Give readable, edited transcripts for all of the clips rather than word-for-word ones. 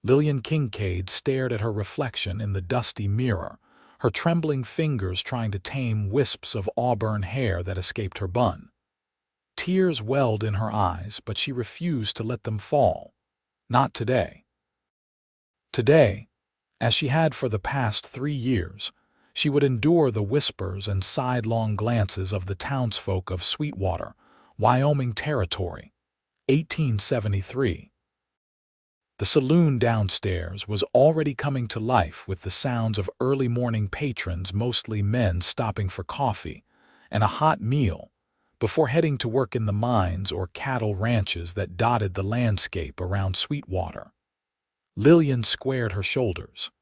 Lillian Kincaid stared at her reflection in the dusty mirror, her trembling fingers trying to tame wisps of auburn hair that escaped her bun. Tears welled in her eyes, but she refused to let them fall. Not today. Today, as she had for the past 3 years, she would endure the whispers and sidelong glances of the townsfolk of Sweetwater, Wyoming Territory, 1873. The saloon downstairs was already coming to life with the sounds of early morning patrons, mostly men, stopping for coffee and a hot meal before heading to work in the mines or cattle ranches that dotted the landscape around Sweetwater. Lillian squared her shoulders.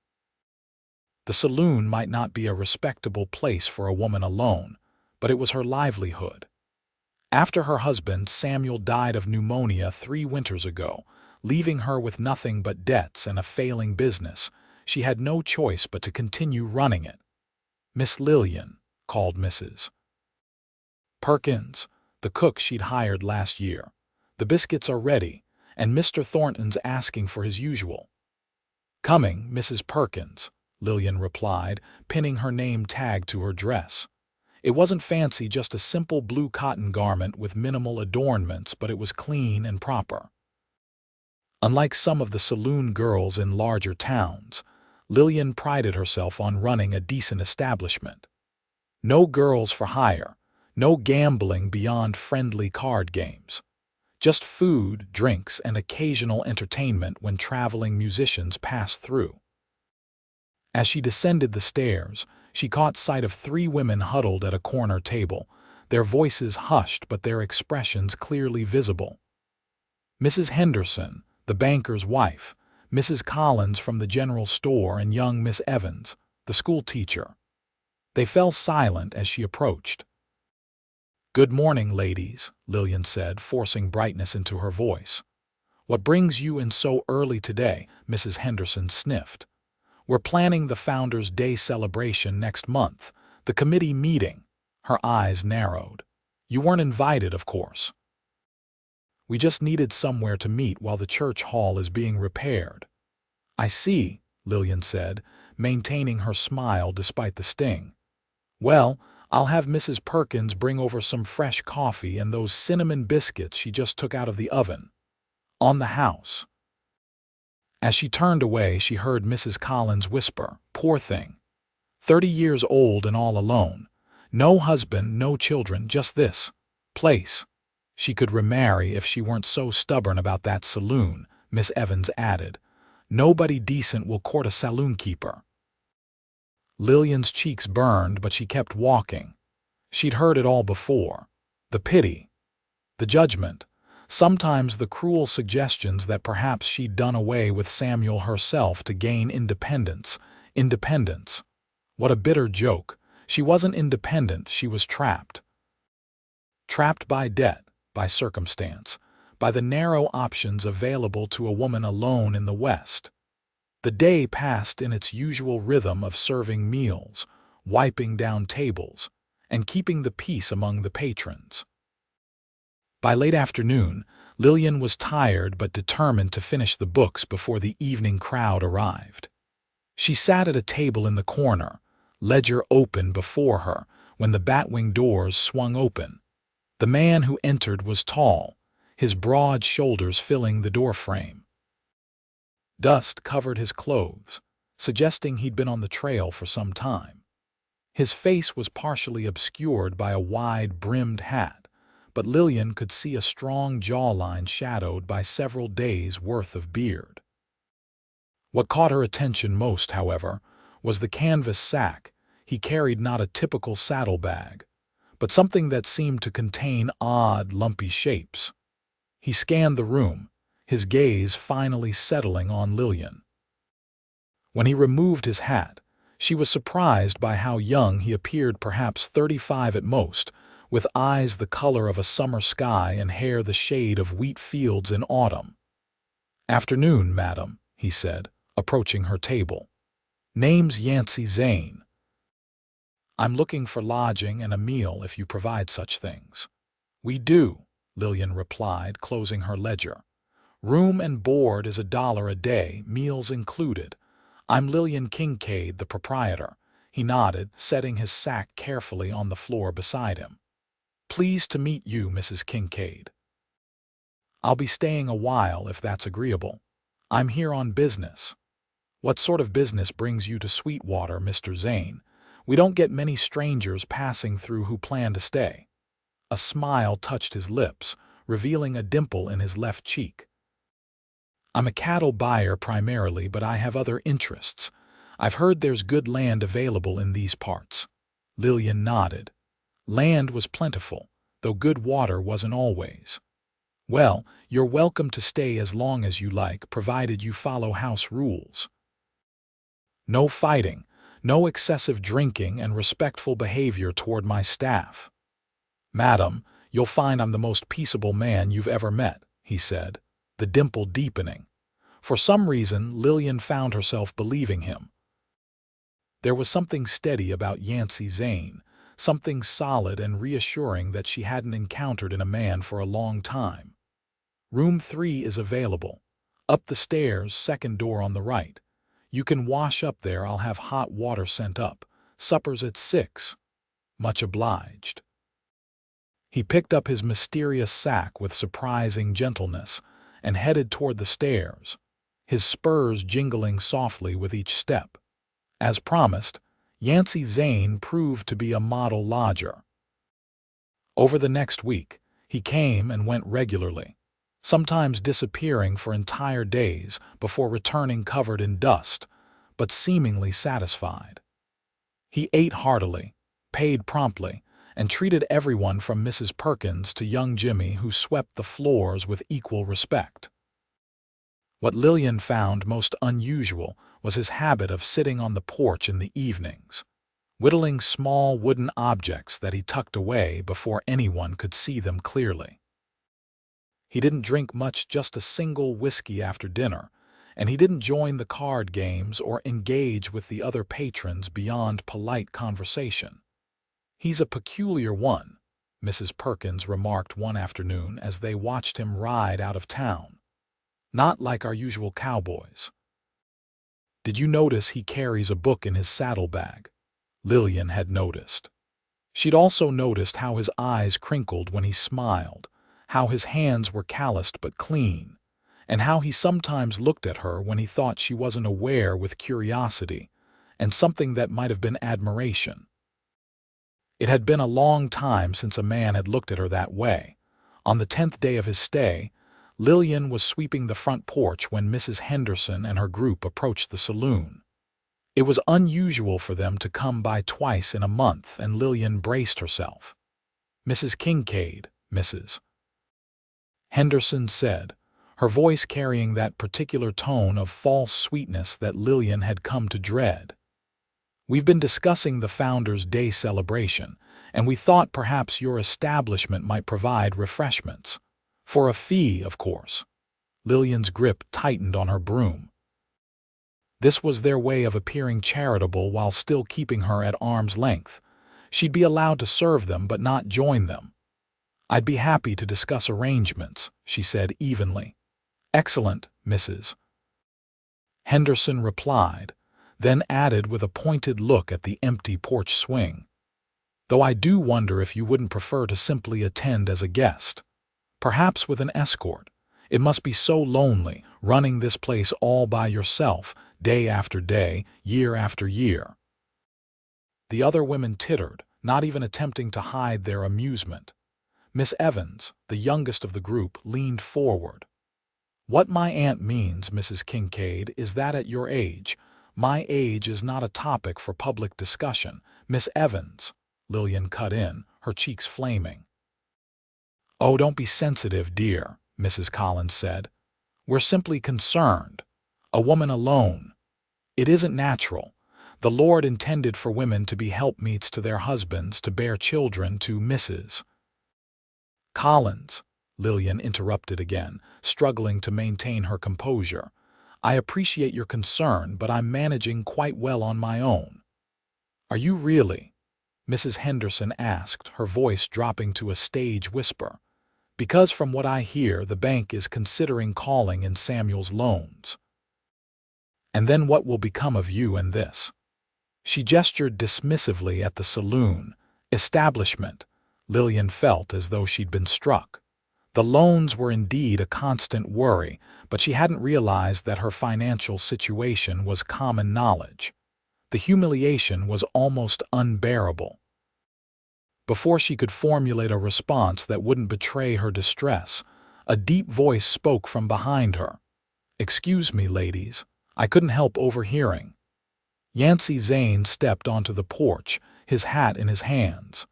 The saloon might not be a respectable place for a woman alone, but it was her livelihood. After her husband, Samuel, died of pneumonia 3 winters ago, leaving her with nothing but debts and a failing business, she had no choice but to continue running it. "Miss Lillian," called Mrs. Perkins, the cook she'd hired last year. "The biscuits are ready, and Mr. Thornton's asking for his usual." "Coming, Mrs. Perkins," Lillian replied, pinning her name tag to her dress. It wasn't fancy, just a simple blue cotton garment with minimal adornments, but it was clean and proper. Unlike some of the saloon girls in larger towns, Lillian prided herself on running a decent establishment. No girls for hire, no gambling beyond friendly card games. Just food, drinks, and occasional entertainment when traveling musicians passed through. As she descended the stairs, she caught sight of 3 women huddled at a corner table, their voices hushed but their expressions clearly visible. Mrs. Henderson, the banker's wife, Mrs. Collins from the general store, and young Miss Evans, the school teacher. They fell silent as she approached. "Good morning, ladies," Lillian said, forcing brightness into her voice. "What brings you in so early today?" Mrs. Henderson sniffed. "We're planning the Founders' Day celebration next month, the committee meeting." Her eyes narrowed. "You weren't invited, of course." "We just needed somewhere to meet while the church hall is being repaired." "I see," Lillian said, maintaining her smile despite the sting. "Well, I'll have Mrs. Perkins bring over some fresh coffee and those cinnamon biscuits she just took out of the oven. On the house." As she turned away, she heard Mrs. Collins whisper, "Poor thing. 30 years old and all alone. No husband, no children, just this place. She could remarry if she weren't so stubborn about that saloon," Miss Evans added. "Nobody decent will court a saloon keeper." Lillian's cheeks burned, but she kept walking. She'd heard it all before. The pity, the judgment, sometimes the cruel suggestions that perhaps she'd done away with Samuel herself to gain independence. Independence. What a bitter joke. She wasn't independent, she was trapped. Trapped by debt, by circumstance, by the narrow options available to a woman alone in the West. The day passed in its usual rhythm of serving meals, wiping down tables, and keeping the peace among the patrons. By late afternoon, Lillian was tired but determined to finish the books before the evening crowd arrived. She sat at a table in the corner, ledger open before her, when the batwing doors swung open. The man who entered was tall, his broad shoulders filling the doorframe. Dust covered his clothes, suggesting he'd been on the trail for some time. His face was partially obscured by a wide-brimmed hat, but Lillian could see a strong jawline shadowed by several days' worth of beard. What caught her attention most, however, was the canvas sack. He carried not a typical saddlebag, but something that seemed to contain odd, lumpy shapes. He scanned the room, his gaze finally settling on Lillian. When he removed his hat, she was surprised by how young he appeared, perhaps 35 at most, with eyes the color of a summer sky and hair the shade of wheat fields in autumn. "Afternoon, madam," he said, approaching her table. "Name's Yancy Zane. I'm looking for lodging and a meal if you provide such things." "We do," Lillian replied, closing her ledger. Room and board is $1 a day, meals included. I'm Lillian Kincaid, the proprietor. He nodded, setting his sack carefully on the floor beside him. Pleased to meet you, Mrs. Kincaid. I'll be staying a while if that's agreeable. I'm here on business. What sort of business brings you to Sweetwater, Mr. Zane? We don't get many strangers passing through who plan to stay. A smile touched his lips, revealing a dimple in his left cheek. I'm a cattle buyer primarily, but I have other interests. I've heard there's good land available in these parts. Lillian nodded. Land was plentiful, though good water wasn't always. Well, you're welcome to stay as long as you like, provided you follow house rules. No fighting, no excessive drinking, and respectful behavior toward my staff. Madam, you'll find I'm the most peaceable man you've ever met, he said, the dimple deepening. For some reason, Lillian found herself believing him. There was something steady about Yancy Zane, something solid and reassuring that she hadn't encountered in a man for a long time. Room 3 is available. Up the stairs, second door on the right. You can wash up there. I'll have hot water sent up. Supper's at 6. Much obliged. He picked up his mysterious sack with surprising gentleness and headed toward the stairs, his spurs jingling softly with each step. As promised, Yancy Zane proved to be a model lodger. Over the next week, he came and went regularly, sometimes disappearing for entire days before returning covered in dust, but seemingly satisfied. He ate heartily, paid promptly, and treated everyone from Mrs. Perkins to young Jimmy, who swept the floors with equal respect. What Lillian found most unusual was his habit of sitting on the porch in the evenings, whittling small wooden objects that he tucked away before anyone could see them clearly. He didn't drink much, just a single whiskey after dinner, and he didn't join the card games or engage with the other patrons beyond polite conversation. He's a peculiar one, Mrs. Perkins remarked one afternoon as they watched him ride out of town. Not like our usual cowboys. Did you notice he carries a book in his saddlebag? Lillian had noticed. She'd also noticed how his eyes crinkled when he smiled, how his hands were calloused but clean, and how he sometimes looked at her when he thought she wasn't aware with curiosity and something that might have been admiration. It had been a long time since a man had looked at her that way. On the 10th day of his stay, Lillian was sweeping the front porch when Mrs. Henderson and her group approached the saloon. It was unusual for them to come by twice in a month, and Lillian braced herself. Mrs. Kincaid, Mrs. Henderson said, her voice carrying that particular tone of false sweetness that Lillian had come to dread. We've been discussing the Founders' Day celebration, and we thought perhaps your establishment might provide refreshments. For a fee, of course. Lillian's grip tightened on her broom. This was their way of appearing charitable while still keeping her at arm's length. She'd be allowed to serve them but not join them. I'd be happy to discuss arrangements, she said evenly. Excellent, Mrs. Henderson replied, then added with a pointed look at the empty porch swing. Though I do wonder if you wouldn't prefer to simply attend as a guest. Perhaps with an escort. It must be so lonely, running this place all by yourself, day after day, year after year. The other women tittered, not even attempting to hide their amusement. Miss Evans, the youngest of the group, leaned forward. What my aunt means, Mrs. Kincaid, is that at your age, my age is not a topic for public discussion. Miss Evans, Lillian cut in, her cheeks flaming. Oh, don't be sensitive, dear, Mrs. Collins said. We're simply concerned. A woman alone. It isn't natural. The Lord intended for women to be helpmeets to their husbands, to bear children to Mrs. Collins, Lillian interrupted again, struggling to maintain her composure. I appreciate your concern, but I'm managing quite well on my own. Are you really? Mrs. Henderson asked, her voice dropping to a stage whisper. Because from what I hear, the bank is considering calling in Samuel's loans. And then what will become of you and this? She gestured dismissively at the saloon establishment. Lillian felt as though she'd been struck. The loans were indeed a constant worry, but she hadn't realized that her financial situation was common knowledge. The humiliation was almost unbearable. Before she could formulate a response that wouldn't betray her distress, a deep voice spoke from behind her. "Excuse me, ladies. I couldn't help overhearing." Yancy Zane stepped onto the porch, his hat in his hands.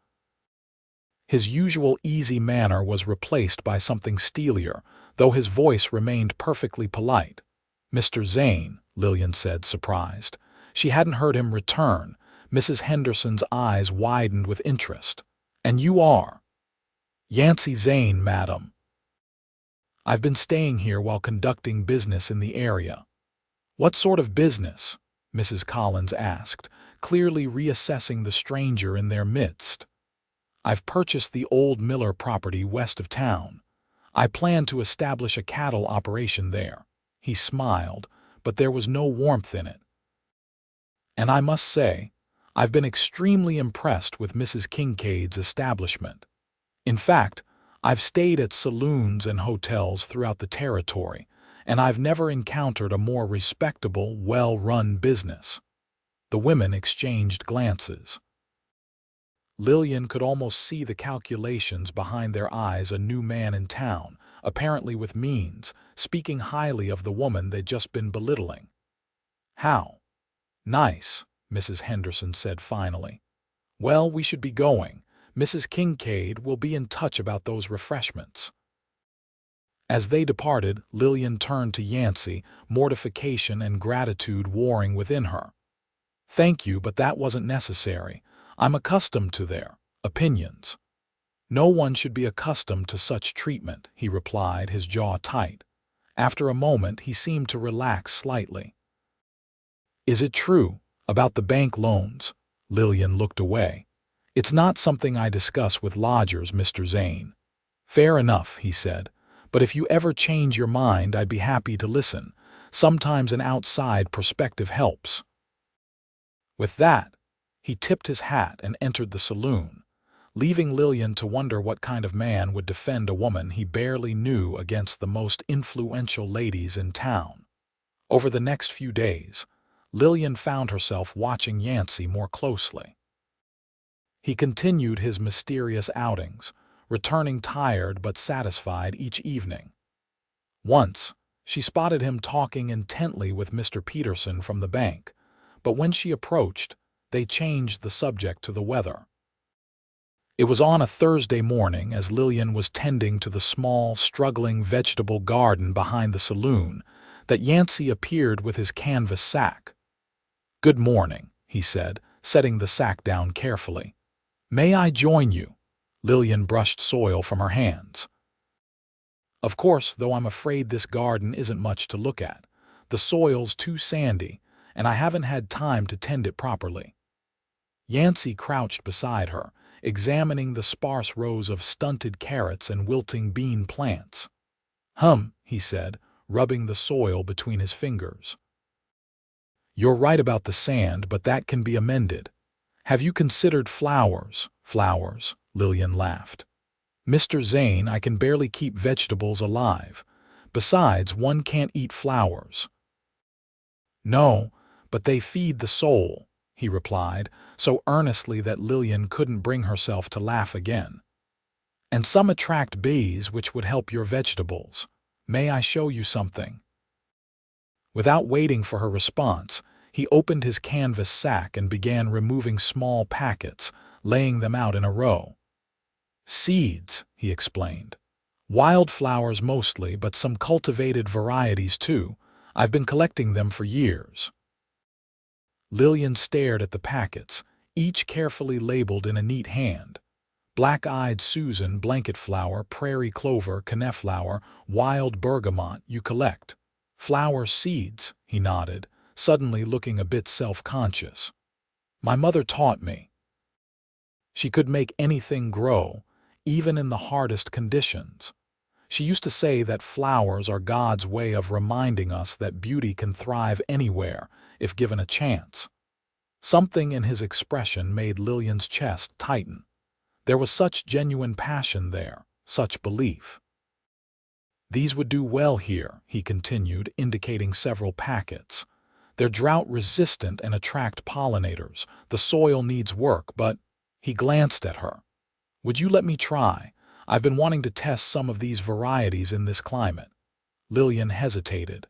His usual easy manner was replaced by something steelier, though his voice remained perfectly polite. "Mr. Zane," Lillian said, surprised. She hadn't heard him return. Mrs. Henderson's eyes widened with interest. "And you are?" "Yancy Zane, madam. I've been staying here while conducting business in the area." "What sort of business?" Mrs. Collins asked, clearly reassessing the stranger in their midst. "I've purchased the old Miller property west of town. I plan to establish a cattle operation there." He smiled, but there was no warmth in it. "And I must say, I've been extremely impressed with Mrs. Kincaid's establishment. In fact, I've stayed at saloons and hotels throughout the territory, and I've never encountered a more respectable, well-run business." The women exchanged glances. Lillian could almost see the calculations behind their eyes. A new man in town, apparently with means, speaking highly of the woman they'd just been belittling. "How nice," Mrs. Henderson said finally. "Well, we should be going. Mrs. Kincaid will be in touch about those refreshments." As they departed, Lillian turned to Yancy, mortification and gratitude warring within her. "Thank you, but that wasn't necessary. I'm accustomed to their opinions." "No one should be accustomed to such treatment," he replied, his jaw tight. After a moment, he seemed to relax slightly. "Is it true about the bank loans?" Lillian looked away. "It's not something I discuss with lodgers, Mr. Zane." "Fair enough," he said. "But if you ever change your mind, I'd be happy to listen. Sometimes an outside perspective helps." With that, he tipped his hat and entered the saloon, leaving Lillian to wonder what kind of man would defend a woman he barely knew against the most influential ladies in town. Over the next few days, Lillian found herself watching Yancy more closely. He continued his mysterious outings, returning tired but satisfied each evening. Once, she spotted him talking intently with Mr. Peterson from the bank, but when she approached, they changed the subject to the weather. It was on a Thursday morning, as Lillian was tending to the small, struggling vegetable garden behind the saloon, that Yancy appeared with his canvas sack. "Good morning," he said, setting the sack down carefully. "May I join you?" Lillian brushed soil from her hands. "Of course, though I'm afraid this garden isn't much to look at. The soil's too sandy, and I haven't had time to tend it properly." Yancy crouched beside her, examining the sparse rows of stunted carrots and wilting bean plants. He said, rubbing the soil between his fingers. "You're right about the sand, but that can be amended. Have you considered flowers?" "Flowers?" Lillian laughed. "Mr. Zane, I can barely keep vegetables alive. Besides, one can't eat flowers." "No, but they feed the soul," he replied, so earnestly that Lillian couldn't bring herself to laugh again. "And some attract bees, which would help your vegetables. May I show you something?" Without waiting for her response, he opened his canvas sack and began removing small packets, laying them out in a row. "Seeds," he explained. "Wildflowers mostly, but some cultivated varieties too. I've been collecting them for years." Lillian stared at the packets, each carefully labeled in a neat hand. Black-eyed Susan, blanket flower, prairie clover, coneflower, wild bergamot, you collect. "Flower seeds," he nodded, suddenly looking a bit self-conscious. "My mother taught me. She could make anything grow, even in the hardest conditions." She used to say that flowers are God's way of reminding us that beauty can thrive anywhere if given a chance. Something in his expression made Lillian's chest tighten. There was such genuine passion there, such belief. "These would do well here," he continued, indicating several packets. "They're drought-resistant and attract pollinators. The soil needs work, but—" He glanced at her. "Would you let me try? I've been wanting to test some of these varieties in this climate." Lillian hesitated.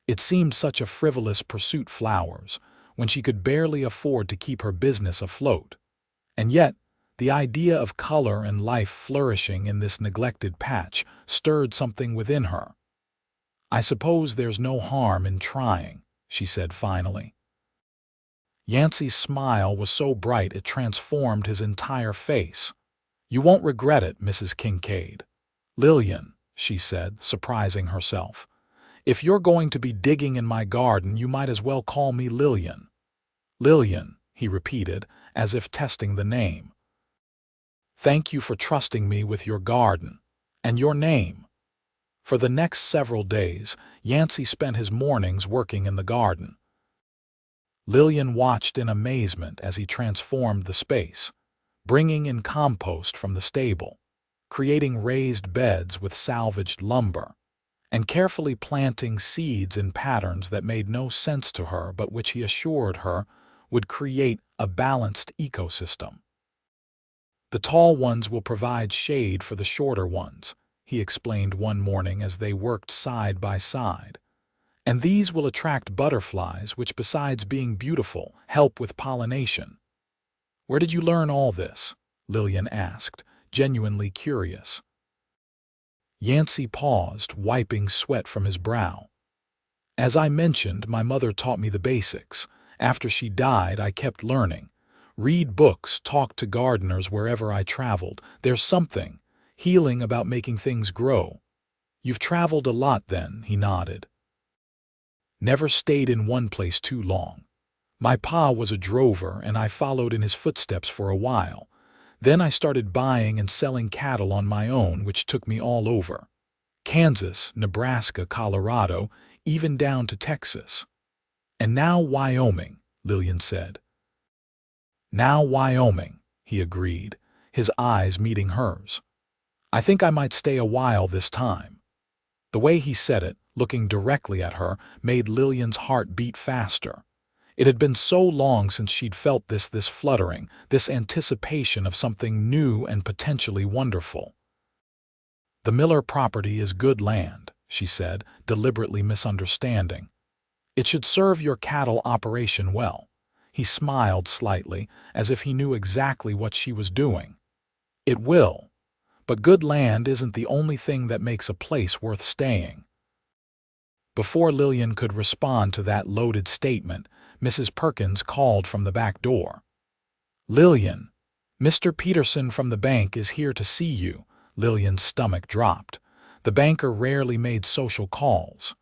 It seemed such a frivolous pursuit, flowers, when she could barely afford to keep her business afloat. And yet, the idea of color and life flourishing in this neglected patch stirred something within her. "I suppose there's no harm in trying," she said finally. Yancy's smile was so bright it transformed his entire face. "You won't regret it, Mrs. Kincaid." "Lillian," she said, surprising herself. "If you're going to be digging in my garden, you might as well call me Lillian." "Lillian," he repeated, as if testing the name. "Thank you for trusting me with your garden. And your name?" For the next several days, Yancy spent his mornings working in the garden. Lillian watched in amazement as he transformed the space, bringing in compost from the stable, creating raised beds with salvaged lumber, and carefully planting seeds in patterns that made no sense to her but which he assured her would create a balanced ecosystem. "The tall ones will provide shade for the shorter ones," he explained one morning as they worked side by side. "And these will attract butterflies, which, besides being beautiful, help with pollination." "Where did you learn all this?" Lillian asked, genuinely curious. Yancy paused, wiping sweat from his brow. "As I mentioned, my mother taught me the basics. After she died, I kept learning. Read books, talk to gardeners wherever I traveled. There's something healing about making things grow." "You've traveled a lot then," he nodded. "Never stayed in one place too long. My pa was a drover, and I followed in his footsteps for a while. Then I started buying and selling cattle on my own, which took me all over. Kansas, Nebraska, Colorado, even down to Texas. And now Wyoming," Lillian said. "Now Wyoming," he agreed, his eyes meeting hers. "I think I might stay a while this time." The way he said it, looking directly at her, made Lillian's heart beat faster. It had been so long since she'd felt this fluttering, this anticipation of something new and potentially wonderful. "The Miller property is good land," she said, deliberately misunderstanding. "It should serve your cattle operation well." He smiled slightly, as if he knew exactly what she was doing. "It will. But good land isn't the only thing that makes a place worth staying." Before Lillian could respond to that loaded statement, Mrs. Perkins called from the back door. "Lillian, Mr. Peterson from the bank is here to see you." Lillian's stomach dropped. The banker rarely made social calls.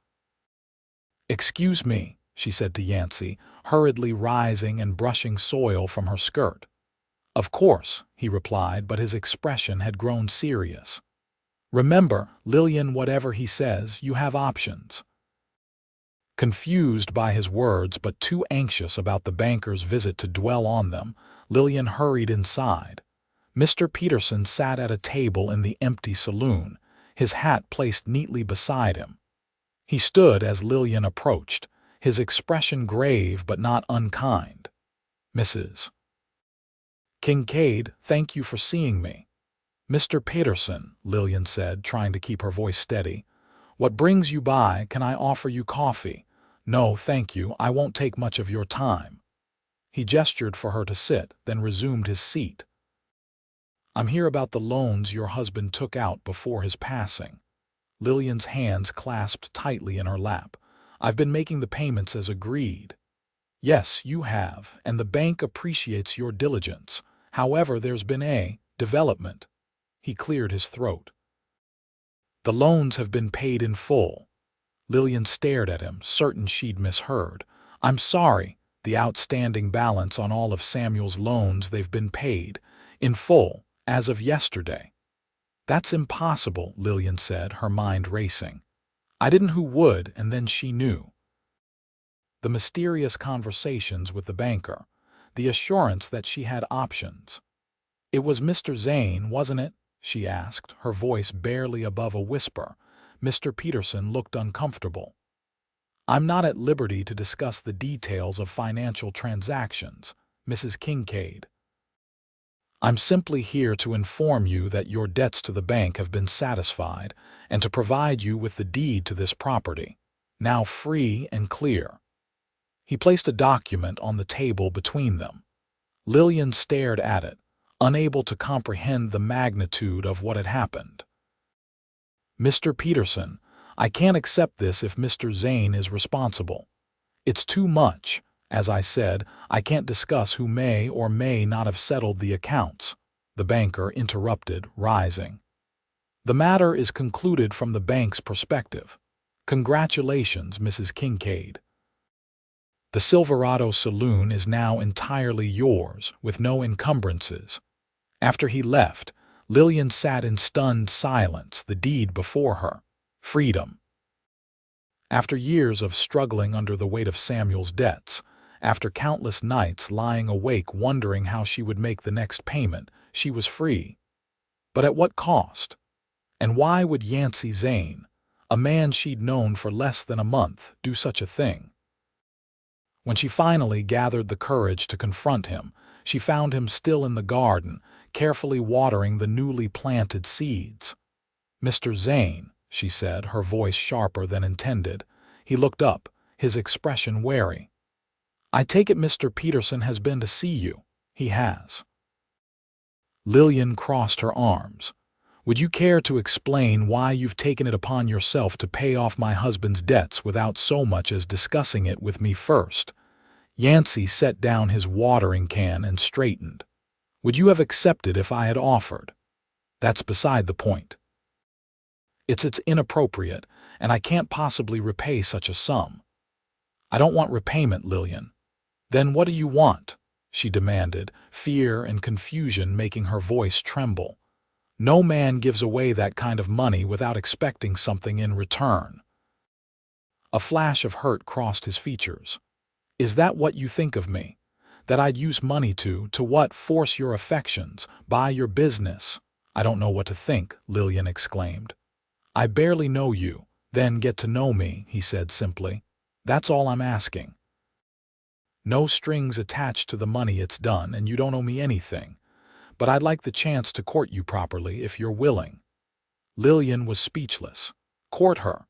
"Excuse me," she said to Yancy, hurriedly rising and brushing soil from her skirt. "Of course," he replied, but his expression had grown serious. "Remember, Lillian, whatever he says, you have options." Confused by his words but too anxious about the banker's visit to dwell on them, Lillian hurried inside. Mr. Peterson sat at a table in the empty saloon, his hat placed neatly beside him. He stood as Lillian approached, his expression grave but not unkind. "Mrs. Kincaid, thank you for seeing me." "Mr. Peterson," Lillian said, trying to keep her voice steady. "What brings you by? Can I offer you coffee?" "No, thank you. I won't take much of your time." He gestured for her to sit, then resumed his seat. "I'm here about the loans your husband took out before his passing." Lillian's hands clasped tightly in her lap. "I've been making the payments as agreed." "Yes, you have, and the bank appreciates your diligence. However, there's been a development." He cleared his throat. "The loans have been paid in full." Lillian stared at him, certain she'd misheard. "I'm sorry. The outstanding balance on all of Samuel's loans, they've been paid in full, as of yesterday." "That's impossible," Lillian said, her mind racing. "I didn't. Who would?" And then she knew. The mysterious conversations with the banker, the assurance that she had options. "It was Mr. Zane, wasn't it?" she asked, her voice barely above a whisper. Mr. Peterson looked uncomfortable. "I'm not at liberty to discuss the details of financial transactions, Mrs. Kincaid. I'm simply here to inform you that your debts to the bank have been satisfied and to provide you with the deed to this property, now free and clear." He placed a document on the table between them. Lillian stared at it, unable to comprehend the magnitude of what had happened. "Mr. Peterson, I can't accept this if Mr. Zane is responsible. It's too much. As I said, I can't discuss who may or may not have settled the accounts," the banker interrupted, rising. "The matter is concluded from the bank's perspective. Congratulations, Mrs. Kincaid. The Silverado Saloon is now entirely yours, with no encumbrances." After he left, Lillian sat in stunned silence, the deed before her. Freedom. After years of struggling under the weight of Samuel's debts, after countless nights lying awake wondering how she would make the next payment, she was free. But at what cost? And why would Yancy Zane, a man she'd known for less than a month, do such a thing? When she finally gathered the courage to confront him, she found him still in the garden, carefully watering the newly planted seeds. "Mr. Zane," she said, her voice sharper than intended. He looked up, his expression wary. "I take it Mr. Peterson has been to see you." "He has." Lillian crossed her arms. "Would you care to explain why you've taken it upon yourself to pay off my husband's debts without so much as discussing it with me first?" Yancy set down his watering can and straightened. "Would you have accepted if I had offered?" "That's beside the point. It's inappropriate, and I can't possibly repay such a sum." "I don't want repayment, Lillian." "Then what do you want?" she demanded, fear and confusion making her voice tremble. "No man gives away that kind of money without expecting something in return." A flash of hurt crossed his features. "Is that what you think of me? That I'd use money to what? Force your affections, buy your business?" "I don't know what to think," Lillian exclaimed. "I barely know you, then get to know me," he said simply. "That's all I'm asking. No strings attached to the money, it's done, and you don't owe me anything. But I'd like the chance to court you properly if you're willing." Lillian was speechless. Court her?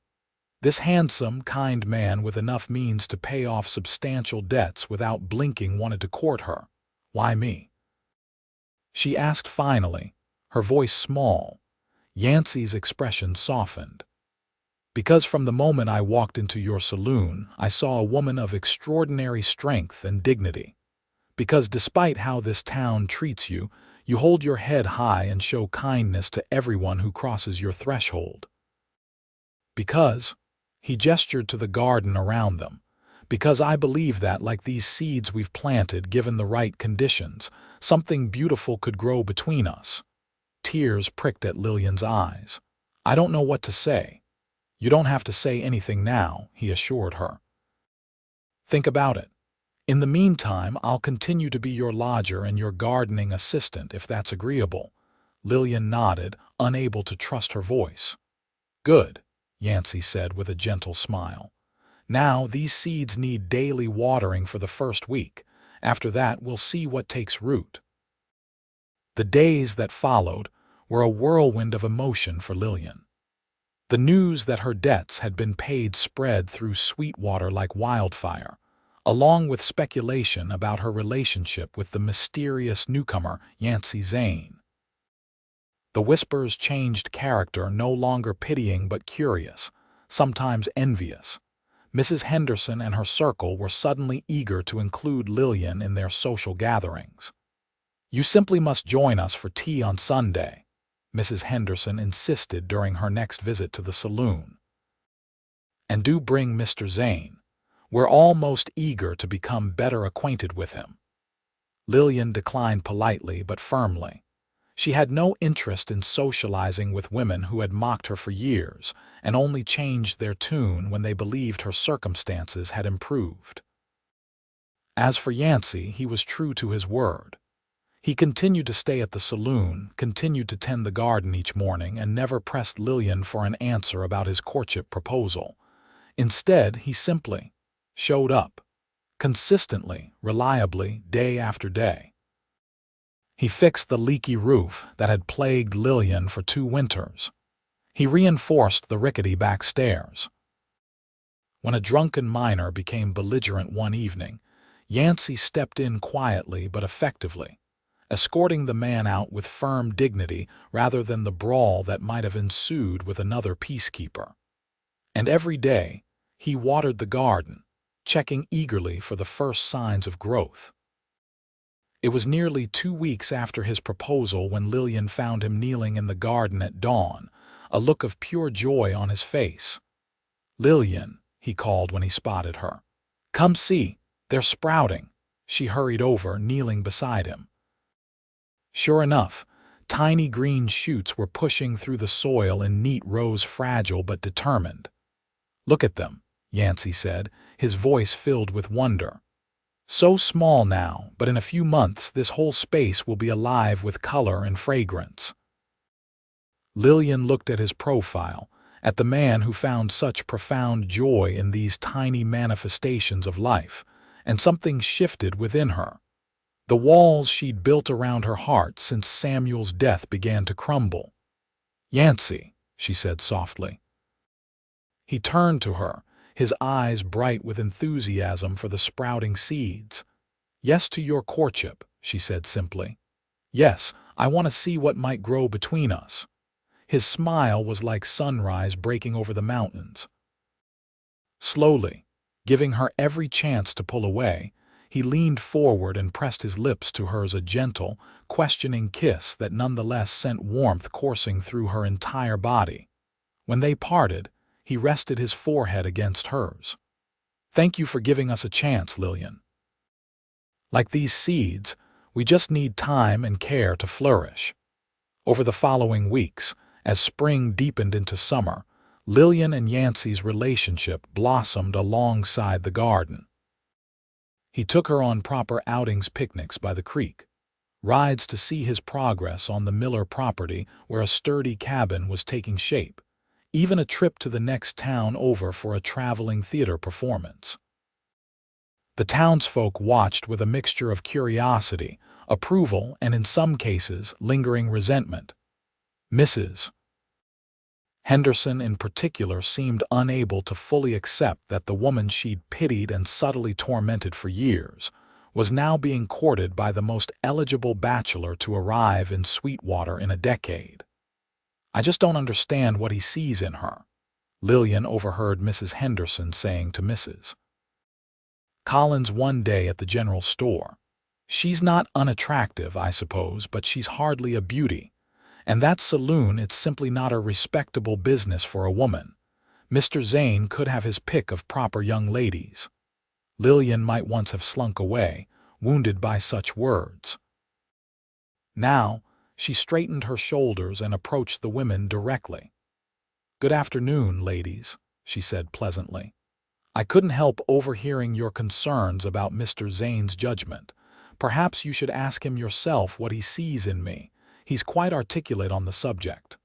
This handsome, kind man with enough means to pay off substantial debts without blinking wanted to court her. "Why me?" she asked finally, her voice small. Yancy's expression softened. "Because from the moment I walked into your saloon, I saw a woman of extraordinary strength and dignity. Because despite how this town treats you, you hold your head high and show kindness to everyone who crosses your threshold. Because," he gestured to the garden around them, "because I believe that, like these seeds we've planted, given the right conditions, something beautiful could grow between us." Tears pricked at Lillian's eyes. "I don't know what to say." "You don't have to say anything now," he assured her. "Think about it. In the meantime, I'll continue to be your lodger and your gardening assistant, if that's agreeable." Lillian nodded, unable to trust her voice. "Good," Yancy said with a gentle smile. "Now, these seeds need daily watering for the first week. After that, we'll see what takes root." The days that followed were a whirlwind of emotion for Lillian. The news that her debts had been paid spread through Sweetwater like wildfire, along with speculation about her relationship with the mysterious newcomer, Yancy Zane. The whispers changed character, no longer pitying but curious, sometimes envious. Mrs. Henderson and her circle were suddenly eager to include Lillian in their social gatherings. "You simply must join us for tea on Sunday," Mrs. Henderson insisted during her next visit to the saloon. "And do bring Mr. Zane. We're all most eager to become better acquainted with him." Lillian declined politely but firmly. She had no interest in socializing with women who had mocked her for years and only changed their tune when they believed her circumstances had improved. As for Yancy, he was true to his word. He continued to stay at the saloon, continued to tend the garden each morning, and never pressed Lillian for an answer about his courtship proposal. Instead, he simply showed up, consistently, reliably, day after day. He fixed the leaky roof that had plagued Lillian for 2 winters. He reinforced the rickety back stairs. When a drunken miner became belligerent one evening, Yancy stepped in quietly but effectively, escorting the man out with firm dignity rather than the brawl that might have ensued with another peacekeeper. And every day, he watered the garden, checking eagerly for the first signs of growth. It was nearly 2 weeks after his proposal when Lillian found him kneeling in the garden at dawn, a look of pure joy on his face. "Lillian," he called when he spotted her. "Come see, they're sprouting." She hurried over, kneeling beside him. Sure enough, tiny green shoots were pushing through the soil in neat rows, fragile but determined. "Look at them," Yancy said, his voice filled with wonder. "So small now, but in a few months this whole space will be alive with color and fragrance." Lillian looked at his profile, at the man who found such profound joy in these tiny manifestations of life, and something shifted within her. The walls she'd built around her heart since Samuel's death began to crumble. "Yancy," she said softly. He turned to her, his eyes bright with enthusiasm for the sprouting seeds. "Yes to your courtship," she said simply. "Yes, I want to see what might grow between us." His smile was like sunrise breaking over the mountains. Slowly, giving her every chance to pull away, he leaned forward and pressed his lips to hers, a gentle, questioning kiss that nonetheless sent warmth coursing through her entire body. When they parted, he rested his forehead against hers. "Thank you for giving us a chance, Lillian. Like these seeds, we just need time and care to flourish." Over the following weeks, as spring deepened into summer, Lillian and Yancy's relationship blossomed alongside the garden. He took her on proper outings, picnics by the creek, rides to see his progress on the Miller property where a sturdy cabin was taking shape, even a trip to the next town over for a traveling theater performance. The townsfolk watched with a mixture of curiosity, approval, and in some cases, lingering resentment. Mrs. Henderson in particular seemed unable to fully accept that the woman she'd pitied and subtly tormented for years was now being courted by the most eligible bachelor to arrive in Sweetwater in a decade. "I just don't understand what he sees in her," Lillian overheard Mrs. Henderson saying to Mrs. Collins one day at the general store. "She's not unattractive, I suppose, but she's hardly a beauty. And that saloon, it's simply not a respectable business for a woman. Mr. Zane could have his pick of proper young ladies." Lillian might once have slunk away, wounded by such words. Now, she straightened her shoulders and approached the women directly. "Good afternoon, ladies," she said pleasantly. "I couldn't help overhearing your concerns about Mr. Zane's judgment. Perhaps you should ask him yourself what he sees in me. He's quite articulate on the subject."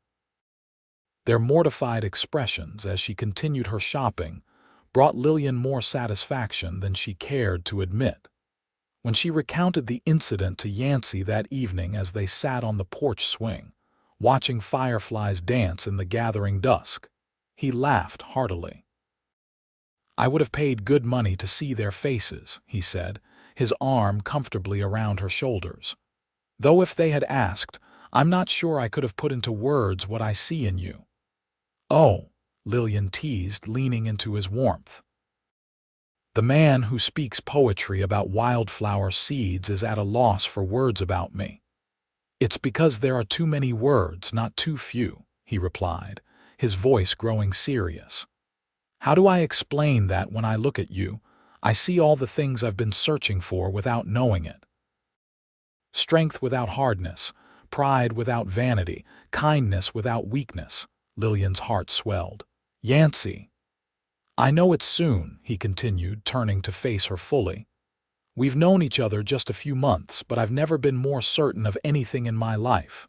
Their mortified expressions as she continued her shopping brought Lillian more satisfaction than she cared to admit. When she recounted the incident to Yancy that evening as they sat on the porch swing, watching fireflies dance in the gathering dusk, he laughed heartily. "I would have paid good money to see their faces," he said, his arm comfortably around her shoulders. "Though if they had asked, I'm not sure I could have put into words what I see in you." "Oh," Lillian teased, leaning into his warmth. "The man who speaks poetry about wildflower seeds is at a loss for words about me." "It's because there are too many words, not too few," he replied, his voice growing serious. "How do I explain that when I look at you, I see all the things I've been searching for without knowing it? Strength without hardness, pride without vanity, kindness without weakness. Lillian's heart swelled. Yancy, I know it's soon, he continued, turning to face her fully. We've known each other just a few months, but I've never been more certain of anything in my life.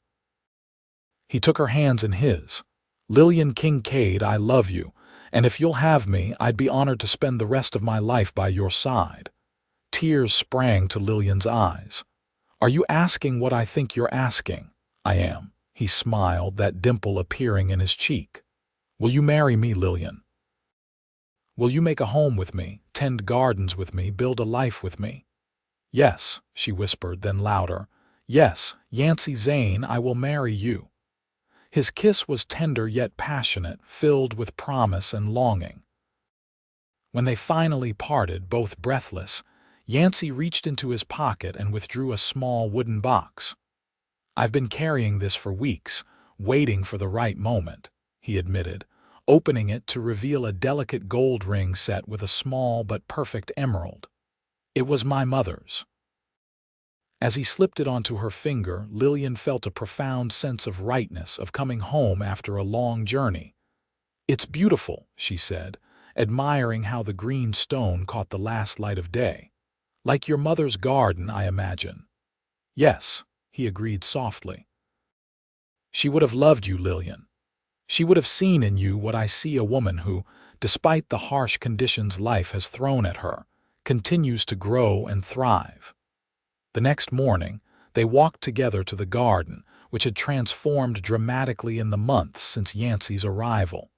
He took her hands in his. Lillian Kincaid, I love you, and if you'll have me, I'd be honored to spend the rest of my life by your side. Tears sprang to Lillian's eyes. Are you asking what I think you're asking? I am. He smiled, that dimple appearing in his cheek. Will you marry me, Lillian? Will you make a home with me, tend gardens with me, build a life with me? Yes, she whispered, then louder. Yes, Yancy Zane, I will marry you. His kiss was tender yet passionate, filled with promise and longing. When they finally parted, both breathless, Yancy reached into his pocket and withdrew a small wooden box. I've been carrying this for weeks, waiting for the right moment, he admitted, opening it to reveal a delicate gold ring set with a small but perfect emerald. It was my mother's. As he slipped it onto her finger, Lillian felt a profound sense of rightness, of coming home after a long journey. It's beautiful, she said, admiring how the green stone caught the last light of day. Like your mother's garden, I imagine. Yes, he agreed softly. She would have loved you, Lillian. She would have seen in you what I see, a woman who, despite the harsh conditions life has thrown at her, continues to grow and thrive. The next morning, they walked together to the garden, which had transformed dramatically in the months since Yancy's arrival.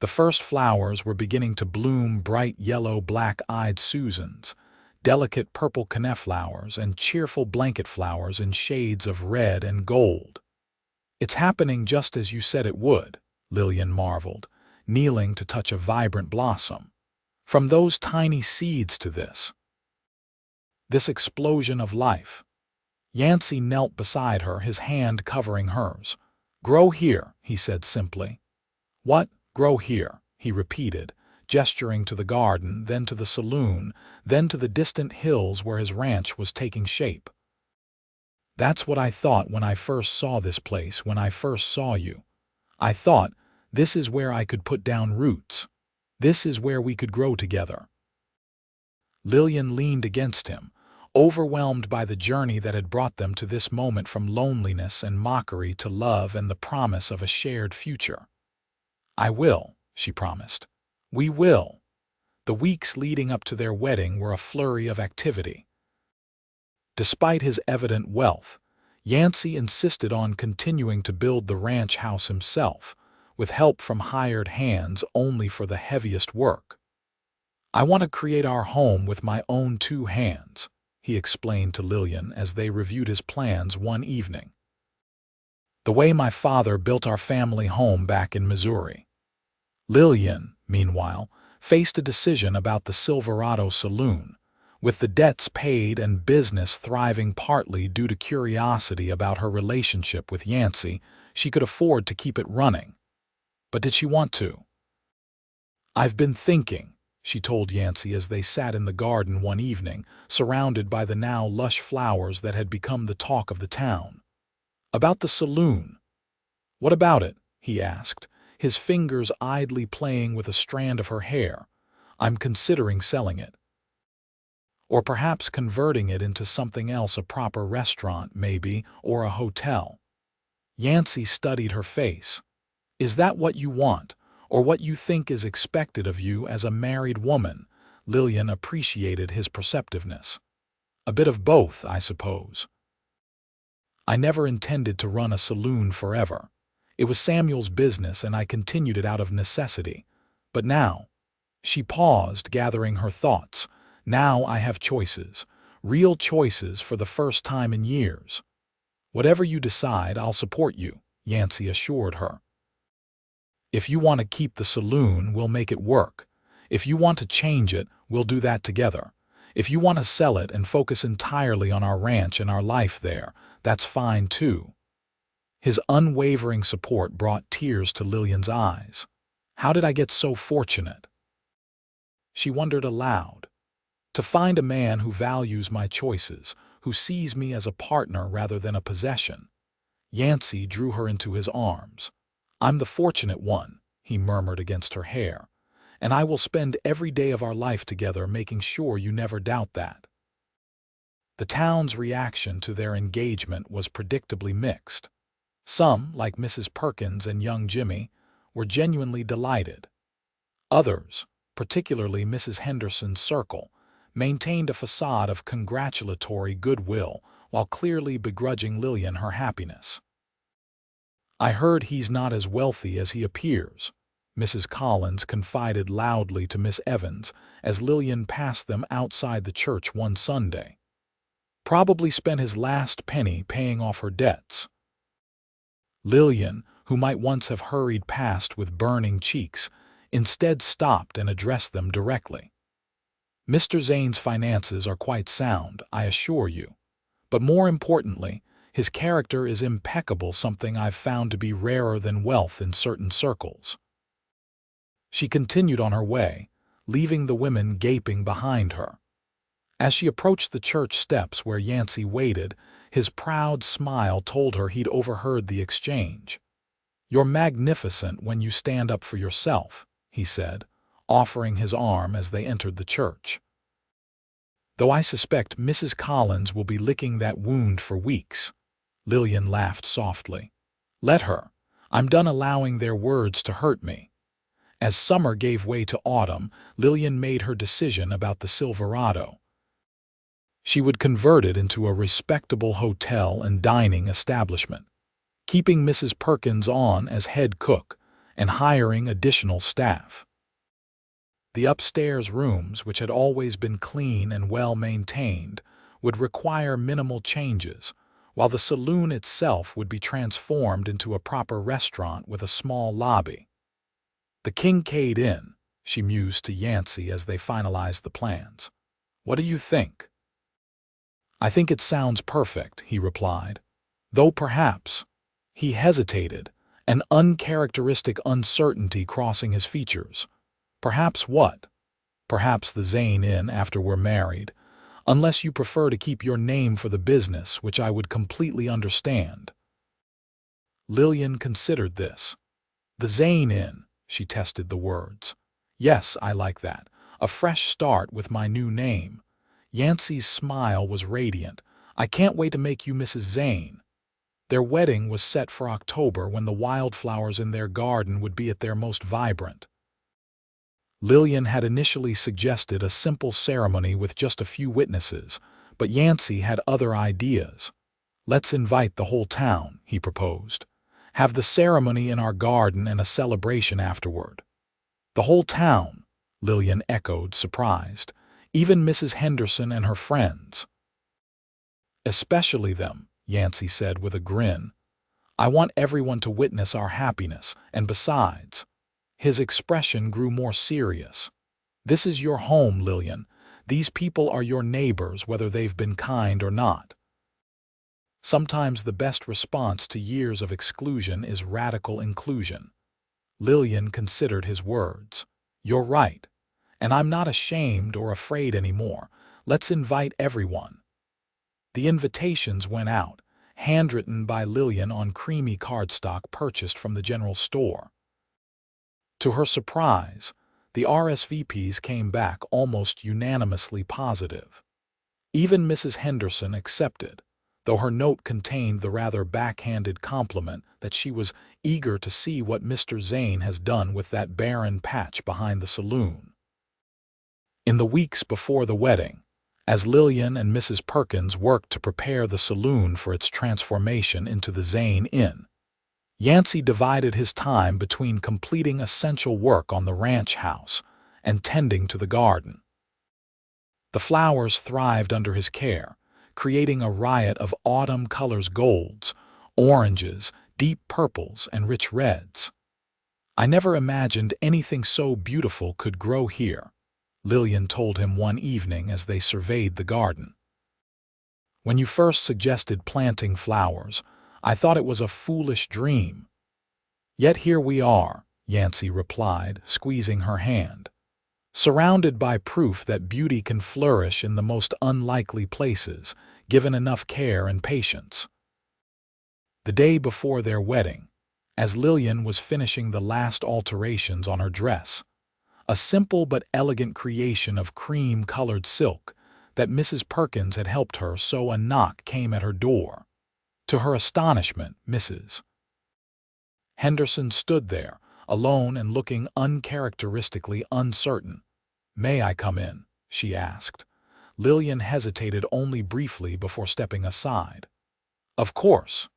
The first flowers were beginning to bloom, bright yellow black-eyed Susans, delicate purple coneflowers, and cheerful blanket flowers in shades of red and gold. It's happening just as you said it would, Lillian marveled, kneeling to touch a vibrant blossom. From those tiny seeds to this explosion of life. Yancy knelt beside her, his hand covering hers. Grow here, he said simply. What? Grow here, he repeated, gesturing to the garden, then to the saloon, then to the distant hills where his ranch was taking shape. That's what I thought when I first saw this place, when I first saw you. I thought, this is where I could put down roots. This is where we could grow together. Lillian leaned against him, overwhelmed by the journey that had brought them to this moment, from loneliness and mockery to love and the promise of a shared future. I will, she promised. We will. The weeks leading up to their wedding were a flurry of activity. Despite his evident wealth, Yancy insisted on continuing to build the ranch house himself, with help from hired hands only for the heaviest work. I want to create our home with my own 2 hands, he explained to Lillian as they reviewed his plans one evening. The way my father built our family home back in Missouri. Lillian, meanwhile, faced a decision about the Silverado saloon, with the debts paid and business thriving partly due to curiosity about her relationship with Yancy. She could afford to keep it running. But did she want to? I've been thinking, she told Yancy as they sat in the garden one evening, surrounded by the now lush flowers that had become the talk of the town. About the saloon. What about it? He asked, his fingers idly playing with a strand of her hair. I'm considering selling it. Or perhaps converting it into something else, a proper restaurant, maybe, or a hotel. Yancy studied her face. Is that what you want, or what you think is expected of you as a married woman? Lillian appreciated his perceptiveness. A bit of both, I suppose. I never intended to run a saloon forever. It was Samuel's business, and I continued it out of necessity. But now, she paused, gathering her thoughts. Now I have choices, real choices for the first time in years. Whatever you decide, I'll support you, Yancy assured her. If you want to keep the saloon, we'll make it work. If you want to change it, we'll do that together. If you want to sell it and focus entirely on our ranch and our life there, that's fine too. His unwavering support brought tears to Lillian's eyes. How did I get so fortunate? She wondered aloud. To find a man who values my choices, who sees me as a partner rather than a possession. Yancy drew her into his arms. I'm the fortunate one, he murmured against her hair, and I will spend every day of our life together making sure you never doubt that. The town's reaction to their engagement was predictably mixed. Some, like Mrs. Perkins and young Jimmy, were genuinely delighted. Others, particularly Mrs. Henderson's circle, maintained a facade of congratulatory goodwill while clearly begrudging Lillian her happiness. I heard he's not as wealthy as he appears, Mrs. Collins confided loudly to Miss Evans as Lillian passed them outside the church one Sunday. Probably spent his last penny paying off her debts. Lillian, who might once have hurried past with burning cheeks, instead stopped and addressed them directly. Mr. Zane's finances are quite sound, I assure you. But more importantly, his character is impeccable, something I've found to be rarer than wealth in certain circles. She continued on her way, leaving the women gaping behind her. As she approached the church steps where Yancy waited, his proud smile told her he'd overheard the exchange. You're magnificent when you stand up for yourself, he said, offering his arm as they entered the church. Though I suspect Mrs. Collins will be licking that wound for weeks. Lillian laughed softly. Let her. I'm done allowing their words to hurt me. As summer gave way to autumn, Lillian made her decision about the Silverado. She would convert it into a respectable hotel and dining establishment, keeping Mrs. Perkins on as head cook and hiring additional staff. The upstairs rooms, which had always been clean and well-maintained, would require minimal changes, while the saloon itself would be transformed into a proper restaurant with a small lobby. The Kincaid Inn, she mused to Yancy as they finalized the plans. What do you think? I think it sounds perfect, he replied. Though perhaps, he hesitated, an uncharacteristic uncertainty crossing his features. Perhaps what? Perhaps the Zane Inn after we're married, unless you prefer to keep your name for the business, which I would completely understand. Lillian considered this. The Zane Inn, she tested the words. Yes, I like that. A fresh start with my new name. Yancy's smile was radiant. I can't wait to make you Mrs. Zane. Their wedding was set for October, when the wildflowers in their garden would be at their most vibrant. Lillian had initially suggested a simple ceremony with just a few witnesses, but Yancy had other ideas. Let's invite the whole town, he proposed. Have the ceremony in our garden and a celebration afterward. The whole town, Lillian echoed, surprised. Even Mrs. Henderson and her friends. Especially them, Yancy said with a grin. I want everyone to witness our happiness, and besides, his expression grew more serious. This is your home, Lillian. These people are your neighbors, whether they've been kind or not. Sometimes the best response to years of exclusion is radical inclusion. Lillian considered his words. You're right, and I'm not ashamed or afraid anymore. Let's invite everyone. The invitations went out, handwritten by Lillian on creamy cardstock purchased from the general store. To her surprise, the RSVPs came back almost unanimously positive. Even Mrs. Henderson accepted, though her note contained the rather backhanded compliment that she was eager to see what Mr. Zane has done with that barren patch behind the saloon. In the weeks before the wedding, as Lillian and Mrs. Perkins worked to prepare the saloon for its transformation into the Zane Inn, Yancy divided his time between completing essential work on the ranch house and tending to the garden. The flowers thrived under his care, creating a riot of autumn colors: golds, oranges, deep purples, and rich reds. I never imagined anything so beautiful could grow here, Lillian told him one evening as they surveyed the garden. When you first suggested planting flowers, I thought it was a foolish dream. Yet here we are, Yancy replied, squeezing her hand, surrounded by proof that beauty can flourish in the most unlikely places, given enough care and patience. The day before their wedding, as Lillian was finishing the last alterations on her dress, a simple but elegant creation of cream-colored silk that Mrs. Perkins had helped her sew, a knock came at her door. To her astonishment, Mrs. Henderson stood there, alone and looking uncharacteristically uncertain. "May I come in?" she asked. Lillian hesitated only briefly before stepping aside. "Of course."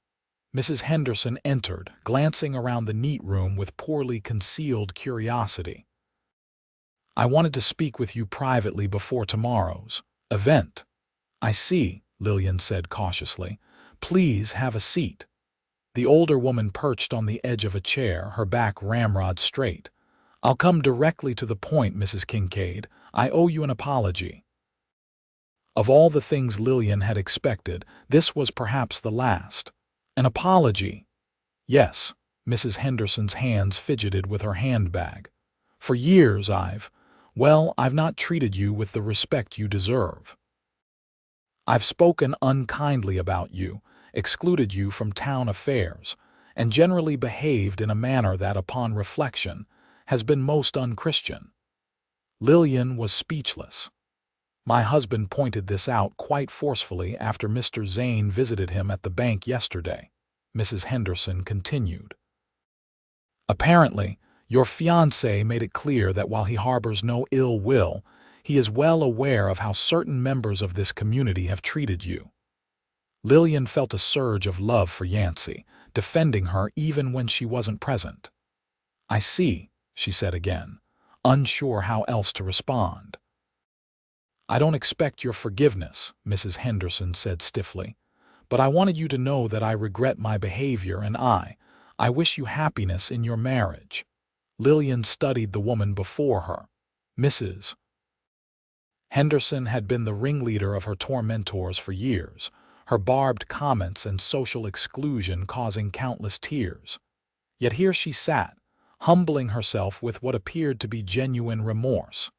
Mrs. Henderson entered, glancing around the neat room with poorly concealed curiosity. "I wanted to speak with you privately before tomorrow's event." "I see," Lillian said cautiously. "Please have a seat." The older woman perched on the edge of a chair, her back ramrod straight. "I'll come directly to the point, Mrs. Kincaid. I owe you an apology." Of all the things Lillian had expected, this was perhaps the last. An apology? Yes. Mrs. Henderson's hands fidgeted with her handbag. "For years I've not treated you with the respect you deserve. I've spoken unkindly about you, excluded you from town affairs, and generally behaved in a manner that, upon reflection, has been most unchristian." Lillian was speechless. "My husband pointed this out quite forcefully after Mr. Zane visited him at the bank yesterday," Mrs. Henderson continued. "Apparently, your fiancé made it clear that while he harbors no ill will, he is well aware of how certain members of this community have treated you." Lillian felt a surge of love for Yancy, defending her even when she wasn't present. "I see," she said again, unsure how else to respond. "I don't expect your forgiveness," Mrs. Henderson said stiffly, "but I wanted you to know that I regret my behavior and I wish you happiness in your marriage." Lillian studied the woman before her. Mrs. Henderson had been the ringleader of her tormentors for years, her barbed comments and social exclusion causing countless tears. Yet here she sat, humbling herself with what appeared to be genuine remorse.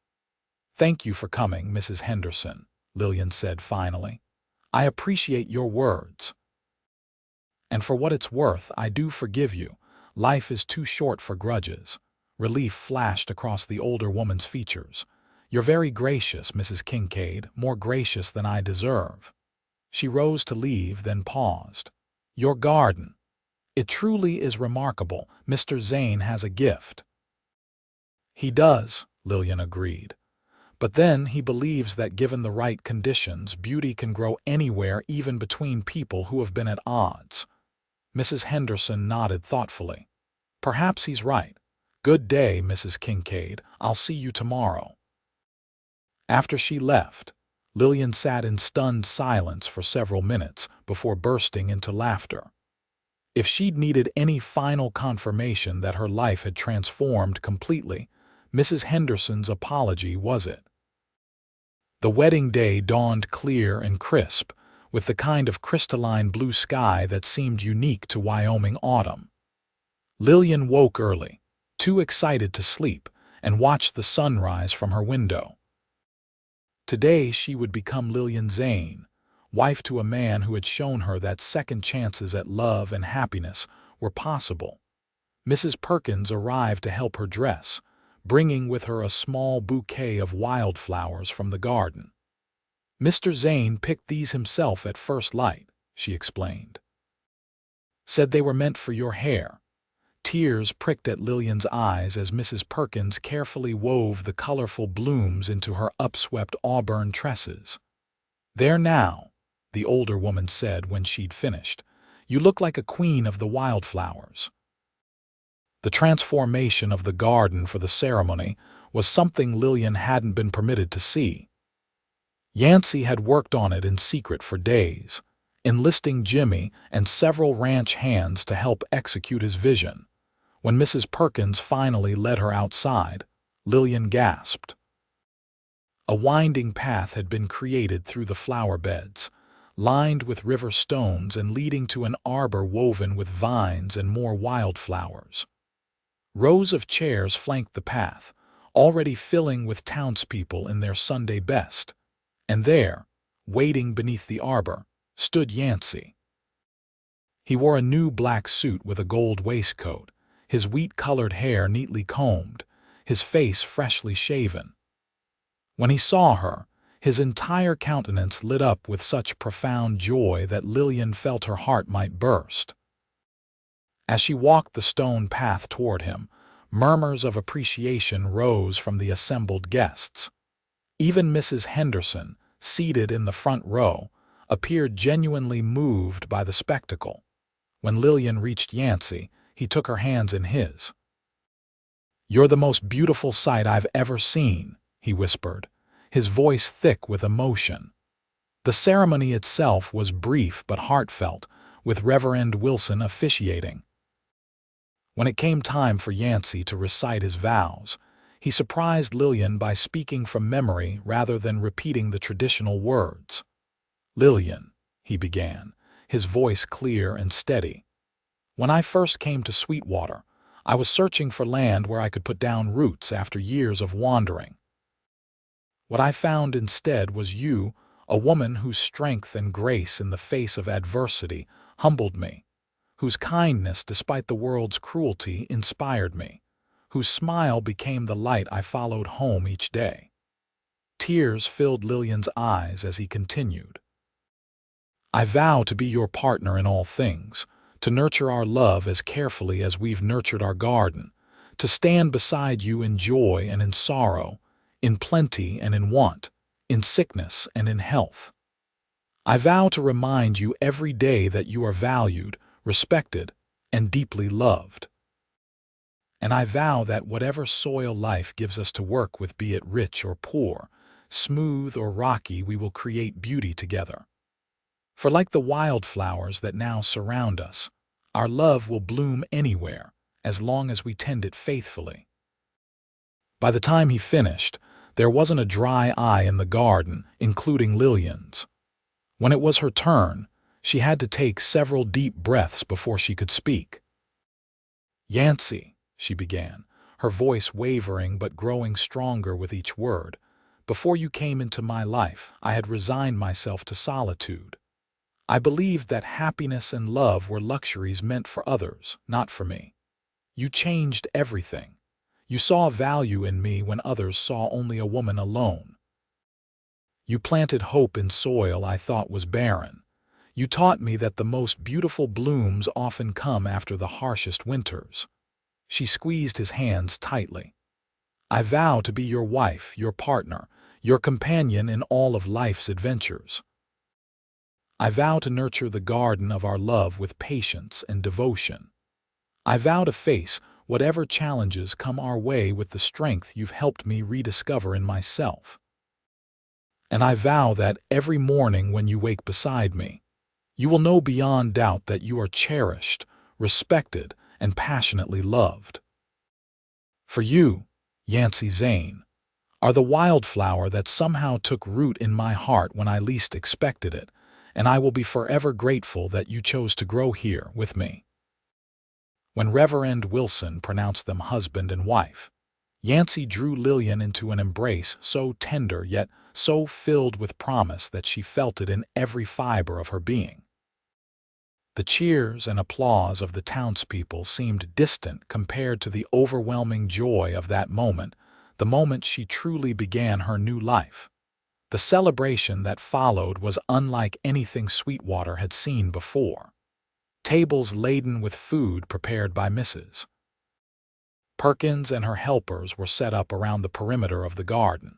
"Thank you for coming, Mrs. Henderson," Lillian said finally. "I appreciate your words. And for what it's worth, I do forgive you. Life is too short for grudges." Relief flashed across the older woman's features. "You're very gracious, Mrs. Kincaid, more gracious than I deserve." She rose to leave, then paused. "Your garden. It truly is remarkable. Mr. Zane has a gift." "He does," Lillian agreed. "But then he believes that given the right conditions, beauty can grow anywhere, even between people who have been at odds." Mrs. Henderson nodded thoughtfully. "Perhaps he's right. Good day, Mrs. Kincaid. I'll see you tomorrow." After she left, Lillian sat in stunned silence for several minutes before bursting into laughter. If she'd needed any final confirmation that her life had transformed completely, Mrs. Henderson's apology was it. The wedding day dawned clear and crisp, with the kind of crystalline blue sky that seemed unique to Wyoming autumn. Lillian woke early, too excited to sleep, and watched the sunrise from her window. Today she would become Lillian Zane, wife to a man who had shown her that second chances at love and happiness were possible. Mrs. Perkins arrived to help her dress, bringing with her a small bouquet of wildflowers from the garden. "Mr. Zane picked these himself at first light," she explained. "Said they were meant for your hair." Tears pricked at Lillian's eyes as Mrs. Perkins carefully wove the colorful blooms into her upswept auburn tresses. "There now," the older woman said when she'd finished. "You look like a queen of the wildflowers." The transformation of the garden for the ceremony was something Lillian hadn't been permitted to see. Yancy had worked on it in secret for days, enlisting Jimmy and several ranch hands to help execute his vision. When Mrs. Perkins finally led her outside, Lillian gasped. A winding path had been created through the flower beds, lined with river stones and leading to an arbor woven with vines and more wildflowers. Rows of chairs flanked the path, already filling with townspeople in their Sunday best. And there, waiting beneath the arbor, stood Yancy. He wore a new black suit with a gold waistcoat, his wheat-colored hair neatly combed, his face freshly shaven. When he saw her, his entire countenance lit up with such profound joy that Lillian felt her heart might burst. As she walked the stone path toward him, murmurs of appreciation rose from the assembled guests. Even Mrs. Henderson, seated in the front row, appeared genuinely moved by the spectacle. When Lillian reached Yancy, he took her hands in his. "You're the most beautiful sight I've ever seen," he whispered, his voice thick with emotion. The ceremony itself was brief but heartfelt, with Reverend Wilson officiating. When it came time for Yancy to recite his vows, he surprised Lillian by speaking from memory rather than repeating the traditional words. "Lillian," he began, his voice clear and steady. "When I first came to Sweetwater, I was searching for land where I could put down roots after years of wandering. What I found instead was you, a woman whose strength and grace in the face of adversity humbled me, whose kindness despite the world's cruelty inspired me, whose smile became the light I followed home each day." Tears filled Lillian's eyes as he continued. "I vow to be your partner in all things, to nurture our love as carefully as we've nurtured our garden, to stand beside you in joy and in sorrow, in plenty and in want, in sickness and in health. I vow to remind you every day that you are valued, respected, and deeply loved. And I vow that whatever soil life gives us to work with, be it rich or poor, smooth or rocky, we will create beauty together. For like the wildflowers that now surround us, our love will bloom anywhere as long as we tend it faithfully." By the time he finished, there wasn't a dry eye in the garden, including Lillian's. When it was her turn, she had to take several deep breaths before she could speak. "Yancy," she began, her voice wavering but growing stronger with each word, "before you came into my life, I had resigned myself to solitude. I believed that happiness and love were luxuries meant for others, not for me. You changed everything. You saw value in me when others saw only a woman alone. You planted hope in soil I thought was barren. You taught me that the most beautiful blooms often come after the harshest winters." She squeezed his hands tightly. "I vow to be your wife, your partner, your companion in all of life's adventures. I vow to nurture the garden of our love with patience and devotion. I vow to face whatever challenges come our way with the strength you've helped me rediscover in myself. And I vow that every morning when you wake beside me, you will know beyond doubt that you are cherished, respected, and passionately loved. For you, Yancy Zane, are the wildflower that somehow took root in my heart when I least expected it, and I will be forever grateful that you chose to grow here with me." When Reverend Wilson pronounced them husband and wife, Yancy drew Lillian into an embrace so tender yet so filled with promise that she felt it in every fiber of her being. The cheers and applause of the townspeople seemed distant compared to the overwhelming joy of that moment, the moment she truly began her new life. The celebration that followed was unlike anything Sweetwater had seen before. Tables laden with food prepared by Mrs. Perkins and her helpers were set up around the perimeter of the garden.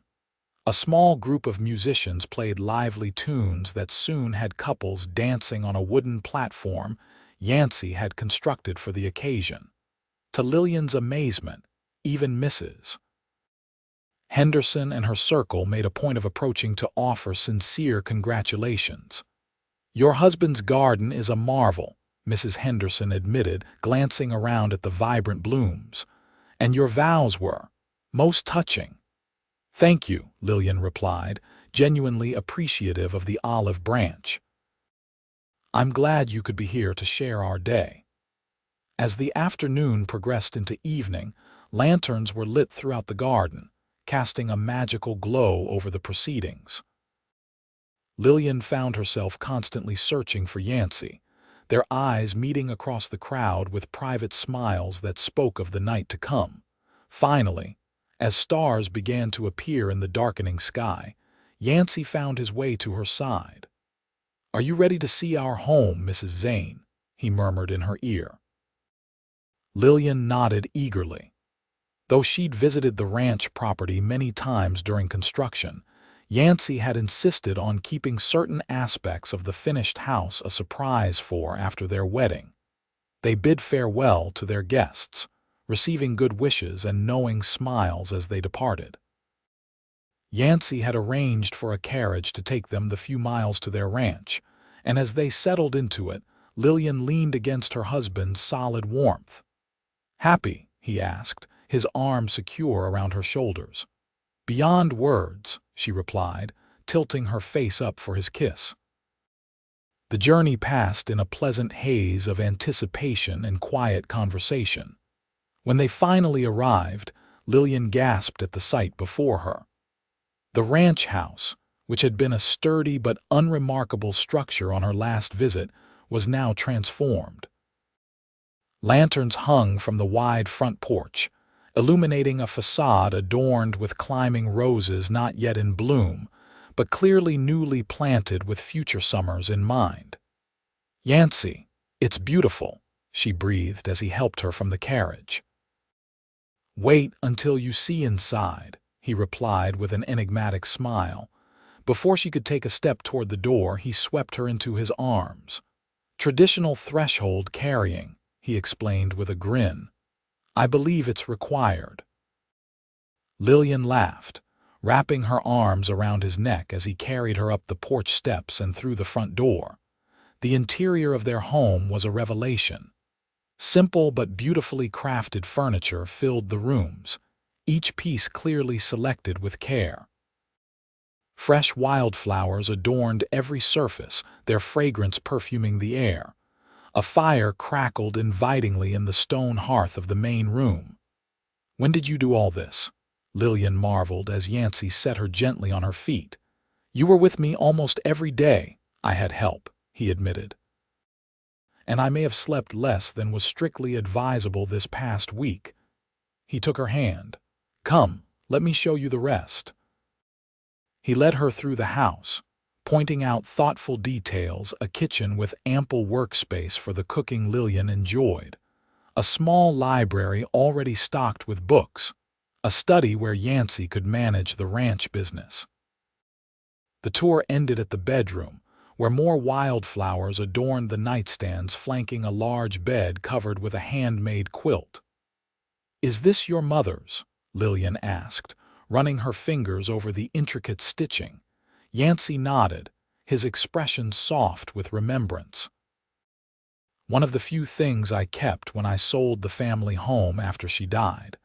A small group of musicians played lively tunes that soon had couples dancing on a wooden platform Yancy had constructed for the occasion. To Lillian's amazement, even Mrs. Henderson and her circle made a point of approaching to offer sincere congratulations. "Your husband's garden is a marvel," Mrs. Henderson admitted, glancing around at the vibrant blooms. "And your vows were most touching." "Thank you," Lillian replied, genuinely appreciative of the olive branch. "I'm glad you could be here to share our day." As the afternoon progressed into evening, lanterns were lit throughout the garden, casting a magical glow over the proceedings. Lillian found herself constantly searching for Yancy, their eyes meeting across the crowd with private smiles that spoke of the night to come. Finally, as stars began to appear in the darkening sky, Yancy found his way to her side. "Are you ready to see our home, Mrs. Zane?" he murmured in her ear. Lillian nodded eagerly. Though she'd visited the ranch property many times during construction, Yancy had insisted on keeping certain aspects of the finished house a surprise for after their wedding. They bid farewell to their guests, receiving good wishes and knowing smiles as they departed. Yancy had arranged for a carriage to take them the few miles to their ranch, and as they settled into it, Lillian leaned against her husband's solid warmth. "Happy?" he asked, his arm secure around her shoulders. "Beyond words," she replied, tilting her face up for his kiss. The journey passed in a pleasant haze of anticipation and quiet conversation. When they finally arrived, Lillian gasped at the sight before her. The ranch house, which had been a sturdy but unremarkable structure on her last visit, was now transformed. Lanterns hung from the wide front porch, illuminating a facade adorned with climbing roses not yet in bloom, but clearly newly planted with future summers in mind. "Yancy, it's beautiful," she breathed as he helped her from the carriage. "Wait until you see inside," he replied with an enigmatic smile. Before she could take a step toward the door, he swept her into his arms. "Traditional threshold carrying," he explained with a grin. "I believe it's required." Lillian laughed, wrapping her arms around his neck as he carried her up the porch steps and through the front door. The interior of their home was a revelation. Simple but beautifully crafted furniture filled the rooms, each piece clearly selected with care. Fresh wildflowers adorned every surface, their fragrance perfuming the air. A fire crackled invitingly in the stone hearth of the main room. "When did you do all this?" Lillian marveled as Yancy set her gently on her feet. "You were with me almost every day." "I had help," he admitted. "And I may have slept less than was strictly advisable this past week." He took her hand. "Come, let me show you the rest." He led her through the house, pointing out thoughtful details, a kitchen with ample workspace for the cooking Lillian enjoyed, a small library already stocked with books, a study where Yancy could manage the ranch business. The tour ended at the bedroom, where more wildflowers adorned the nightstands flanking a large bed covered with a handmade quilt. "Is this your mother's?" Lillian asked, running her fingers over the intricate stitching. Yancy nodded, his expression soft with remembrance. "One of the few things I kept when I sold the family home after she died.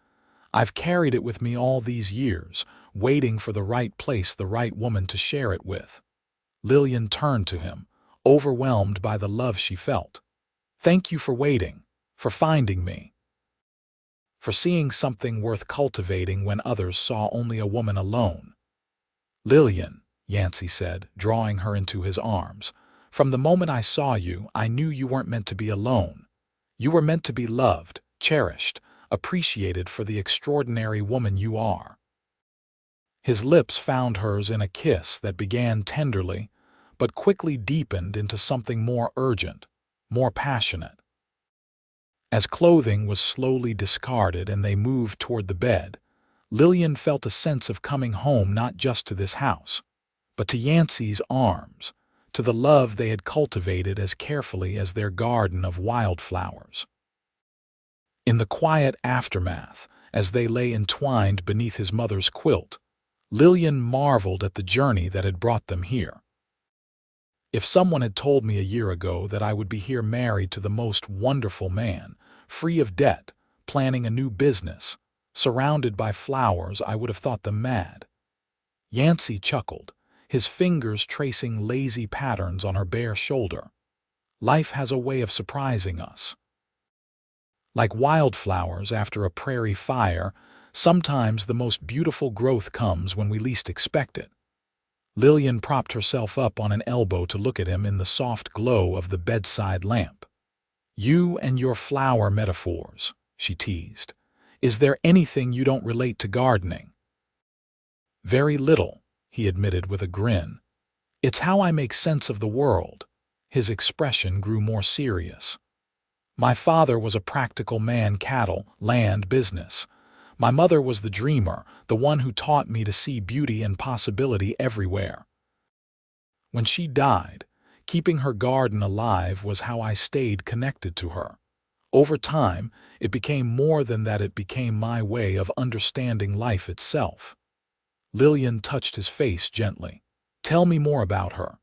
I've carried it with me all these years, waiting for the right place, the right woman to share it with." Lillian turned to him, overwhelmed by the love she felt. "Thank you for waiting, for finding me, for seeing something worth cultivating when others saw only a woman alone." "Lillian," Yancy said, drawing her into his arms, "from the moment I saw you, I knew you weren't meant to be alone. You were meant to be loved, cherished, appreciated for the extraordinary woman you are." His lips found hers in a kiss that began tenderly, but quickly deepened into something more urgent, more passionate. As clothing was slowly discarded and they moved toward the bed, Lillian felt a sense of coming home not just to this house, but to Yancy's arms, to the love they had cultivated as carefully as their garden of wildflowers. In the quiet aftermath, as they lay entwined beneath his mother's quilt, Lillian marveled at the journey that had brought them here. "If someone had told me a year ago that I would be here married to the most wonderful man, free of debt, planning a new business, surrounded by flowers, I would have thought them mad." Yancy chuckled, his fingers tracing lazy patterns on her bare shoulder. "Life has a way of surprising us. Like wildflowers after a prairie fire, sometimes the most beautiful growth comes when we least expect it." Lillian propped herself up on an elbow to look at him in the soft glow of the bedside lamp. "You and your flower metaphors," she teased. "Is there anything you don't relate to gardening?" "Very little," he admitted with a grin. "It's how I make sense of the world." His expression grew more serious. "My father was a practical man, cattle, land, business. My mother was the dreamer, the one who taught me to see beauty and possibility everywhere. When she died, keeping her garden alive was how I stayed connected to her. Over time, it became more than that, it became my way of understanding life itself." Lillian touched his face gently. "Tell me more about her."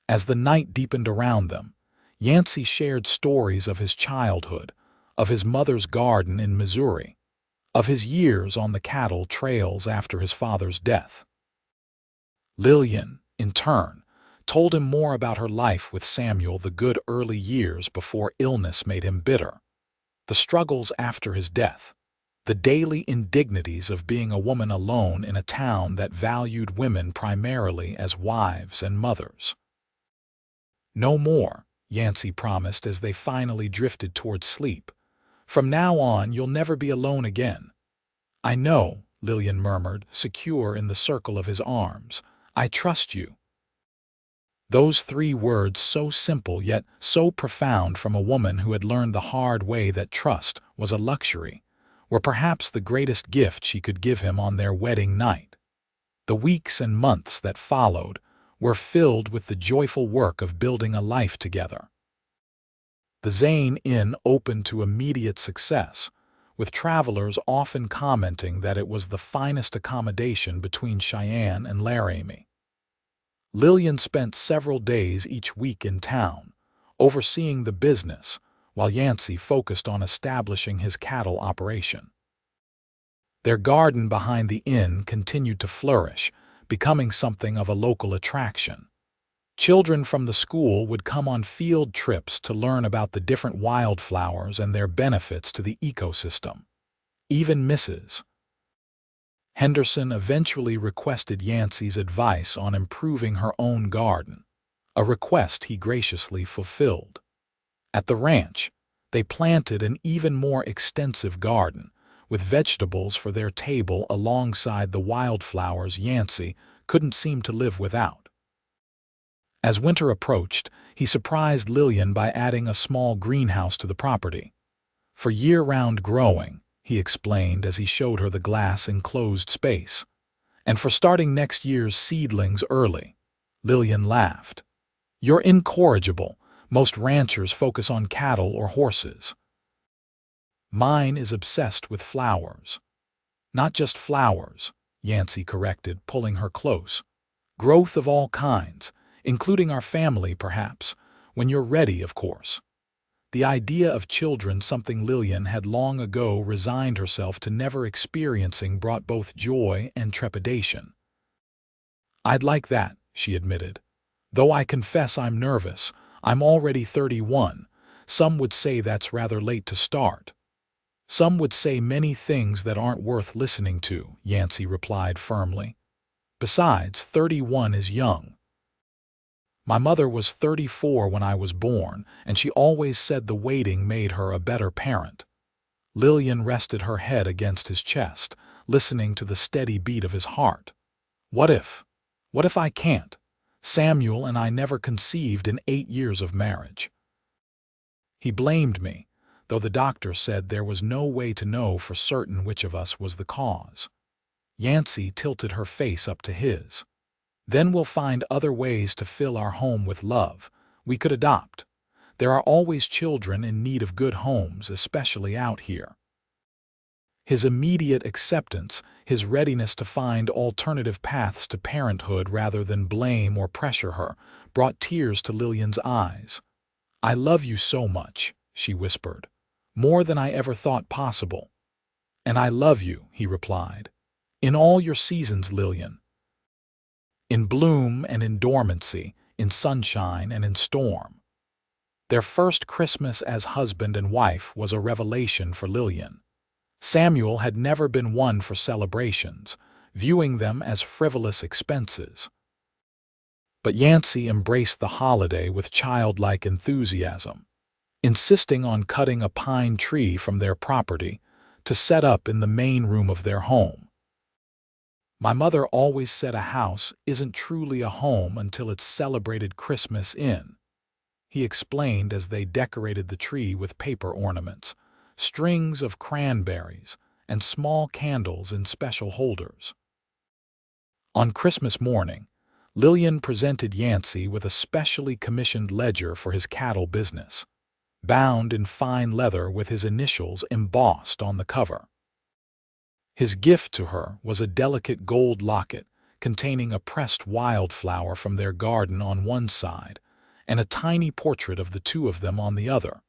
As the night deepened around them, Yancy shared stories of his childhood, of his mother's garden in Missouri, of his years on the cattle trails after his father's death. Lillian, in turn, told him more about her life with Samuel, the good early years before illness made him bitter, the struggles after his death, the daily indignities of being a woman alone in a town that valued women primarily as wives and mothers. "No more," Yancy promised as they finally drifted toward sleep. "From now on, you'll never be alone again." "I know," Lillian murmured, secure in the circle of his arms. "I trust you." Those 3 words, so simple yet so profound from a woman who had learned the hard way that trust was a luxury, were perhaps the greatest gift she could give him on their wedding night. The weeks and months that followed were filled with the joyful work of building a life together. The Zane Inn opened to immediate success, with travelers often commenting that it was the finest accommodation between Cheyenne and Laramie. Lillian spent several days each week in town, overseeing the business, while Yancy focused on establishing his cattle operation. Their garden behind the inn continued to flourish, becoming something of a local attraction. Children from the school would come on field trips to learn about the different wildflowers and their benefits to the ecosystem. Even Mrs. Henderson eventually requested Yancy's advice on improving her own garden, a request he graciously fulfilled. At the ranch, they planted an even more extensive garden, with vegetables for their table alongside the wildflowers Yancy couldn't seem to live without. As winter approached, he surprised Lillian by adding a small greenhouse to the property. "For year-round growing," he explained as he showed her the glass-enclosed space. "And for starting next year's seedlings early." Lillian laughed. "You're incorrigible. Most ranchers focus on cattle or horses." "Mine is obsessed with flowers." "Not just flowers," Yancy corrected, pulling her close. "Growth of all kinds, including our family, perhaps, when you're ready, of course." The idea of children, something Lillian had long ago resigned herself to never experiencing, brought both joy and trepidation. "I'd like that," she admitted. "Though I confess I'm nervous. I'm already 31. Some would say that's rather late to start." "Some would say many things that aren't worth listening to," Yancy replied firmly. "Besides, 31 is young. My mother was 34 when I was born, and she always said the waiting made her a better parent." Lillian rested her head against his chest, listening to the steady beat of his heart. What if I can't? Samuel and I never conceived in 8 years of marriage." He blamed me, though the doctor said there was no way to know for certain which of us was the cause. Yancy tilted her face up to his. "Then we'll find other ways to fill our home with love. We could adopt. There are always children in need of good homes, especially out here." His immediate acceptance, his readiness to find alternative paths to parenthood rather than blame or pressure her, brought tears to Lillian's eyes. "I love you so much," she whispered. "More than I ever thought possible." "And I love you," he replied. "In all your seasons, Lillian. In bloom and in dormancy, in sunshine and in storm." Their first Christmas as husband and wife was a revelation for Lillian. Samuel had never been one for celebrations, viewing them as frivolous expenses. But Yancy embraced the holiday with childlike enthusiasm, insisting on cutting a pine tree from their property to set up in the main room of their home. "My mother always said a house isn't truly a home until it's celebrated Christmas in," he explained as they decorated the tree with paper ornaments, strings of cranberries, and small candles in special holders. On Christmas morning, Lillian presented Yancy with a specially commissioned ledger for his cattle business, bound in fine leather with his initials embossed on the cover. His gift to her was a delicate gold locket containing a pressed wildflower from their garden on one side and a tiny portrait of the two of them on the other,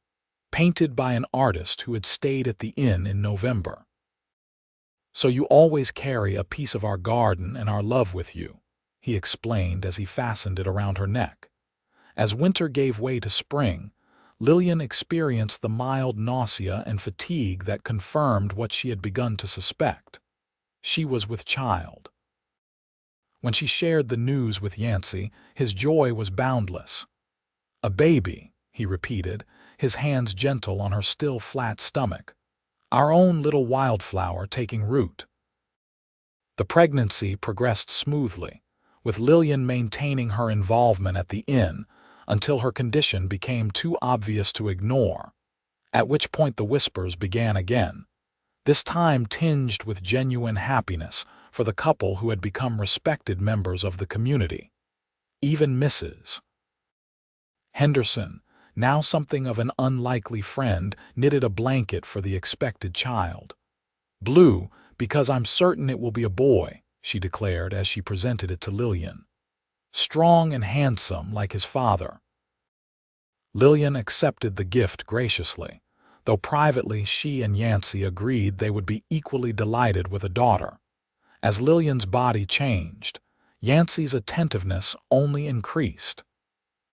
painted by an artist who had stayed at the inn in November. "So you always carry a piece of our garden and our love with you," he explained as he fastened it around her neck. As winter gave way to spring, Lillian experienced the mild nausea and fatigue that confirmed what she had begun to suspect. She was with child. When she shared the news with Yancy, his joy was boundless. "A baby," he repeated, his hands gentle on her still flat stomach. "Our own little wildflower taking root." The pregnancy progressed smoothly, with Lillian maintaining her involvement at the inn until her condition became too obvious to ignore, at which point the whispers began again, this time tinged with genuine happiness for the couple who had become respected members of the community. Even Mrs. Henderson, now something of an unlikely friend, knitted a blanket for the expected child. "Blue, because I'm certain it will be a boy," she declared as she presented it to Lillian. "Strong and handsome like his father." Lillian accepted the gift graciously, though privately she and Yancy agreed they would be equally delighted with a daughter. As Lillian's body changed, Yancy's attentiveness only increased.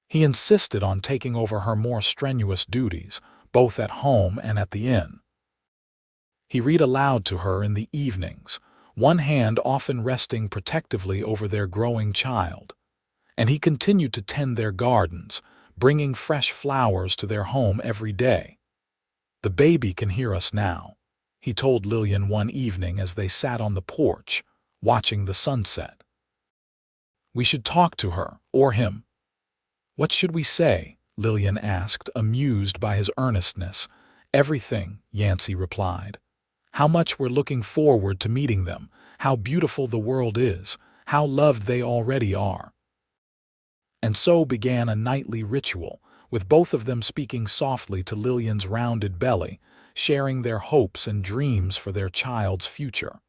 He insisted on taking over her more strenuous duties, both at home and at the inn. He read aloud to her in the evenings, one hand often resting protectively over their growing child, and he continued to tend their gardens, bringing fresh flowers to their home every day. "The baby can hear us now," he told Lillian one evening as they sat on the porch, watching the sunset. "We should talk to her, or him." "What should we say?" Lillian asked, amused by his earnestness. "Everything," Yancy replied. "How much we're looking forward to meeting them, how beautiful the world is, how loved they already are." And so began a nightly ritual, with both of them speaking softly to Lillian's rounded belly, sharing their hopes and dreams for their child's future.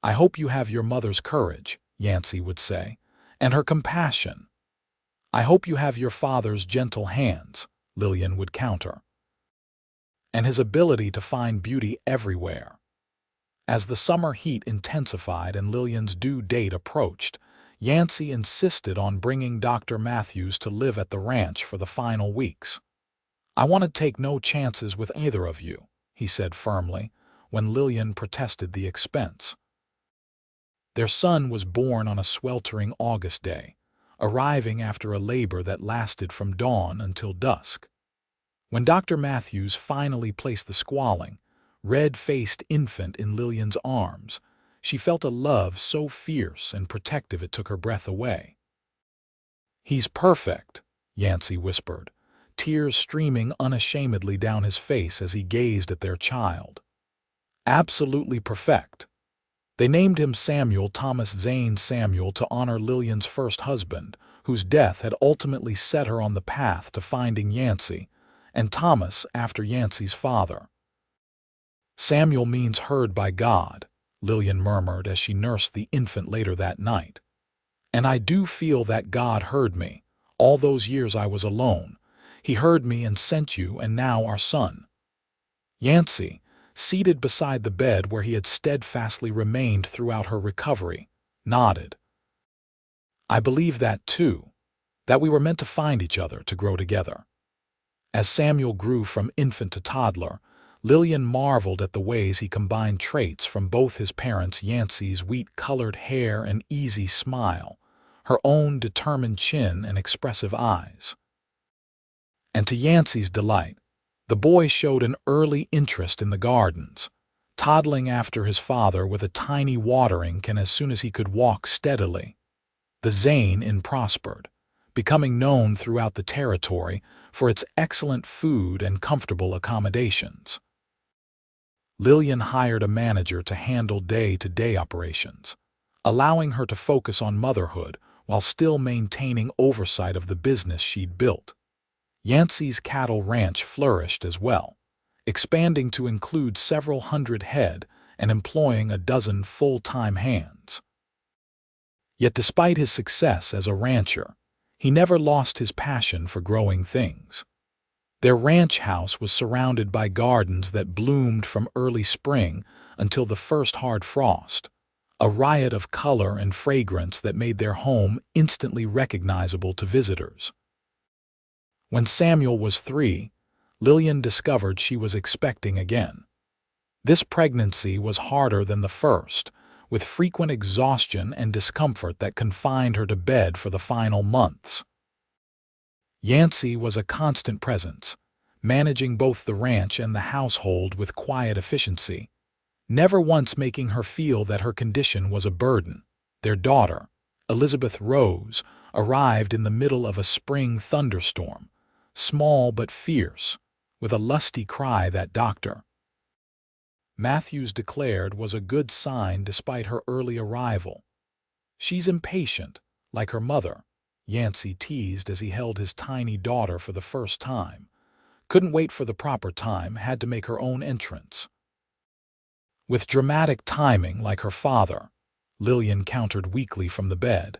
"I hope you have your mother's courage," Yancy would say, "and her compassion." "I hope you have your father's gentle hands," Lillian would counter, "and his ability to find beauty everywhere." As the summer heat intensified and Lillian's due date approached, Yancy insisted on bringing Dr. Matthews to live at the ranch for the final weeks. "I want to take no chances with either of you," he said firmly, when Lillian protested the expense. Their son was born on a sweltering August day, arriving after a labor that lasted from dawn until dusk. When Dr. Matthews finally placed the squalling, red-faced infant in Lillian's arms, she felt a love so fierce and protective it took her breath away. "He's perfect," Yancy whispered, tears streaming unashamedly down his face as he gazed at their child. "Absolutely perfect." They named him Samuel Thomas Zane Samuel to honor Lillian's first husband, whose death had ultimately set her on the path to finding Yancy, and Thomas after Yancy's father. "Samuel means heard by God," Lillian murmured as she nursed the infant later that night. "And I do feel that God heard me, all those years I was alone. He heard me and sent you, and now our son." Yancy, seated beside the bed where he had steadfastly remained throughout her recovery, nodded. "I believe that too, that we were meant to find each other, to grow together." As Samuel grew from infant to toddler, Lillian marveled at the ways he combined traits from both his parents, Yancy's wheat-colored hair and easy smile, her own determined chin and expressive eyes. And to Yancy's delight, the boy showed an early interest in the gardens, toddling after his father with a tiny watering can as soon as he could walk steadily. The Zane Inn prospered, becoming known throughout the territory for its excellent food and comfortable accommodations. Lillian hired a manager to handle day-to-day operations, allowing her to focus on motherhood while still maintaining oversight of the business she'd built. Yancy's cattle ranch flourished as well, expanding to include several hundred head and employing a dozen full-time hands. Yet despite his success as a rancher, he never lost his passion for growing things. Their ranch house was surrounded by gardens that bloomed from early spring until the first hard frost, a riot of color and fragrance that made their home instantly recognizable to visitors. When Samuel was 3, Lillian discovered she was expecting again. This pregnancy was harder than the first, with frequent exhaustion and discomfort that confined her to bed for the final months. Yancy was a constant presence, managing both the ranch and the household with quiet efficiency, never once making her feel that her condition was a burden. Their daughter, Elizabeth Rose, arrived in the middle of a spring thunderstorm, small but fierce, with a lusty cry that Dr. Matthews declared was a good sign despite her early arrival. "She's impatient, like her mother," Yancy teased as he held his tiny daughter for the first time. "Couldn't wait for the proper time, had to make her own entrance." With dramatic timing like her father, Lillian countered weakly from the bed,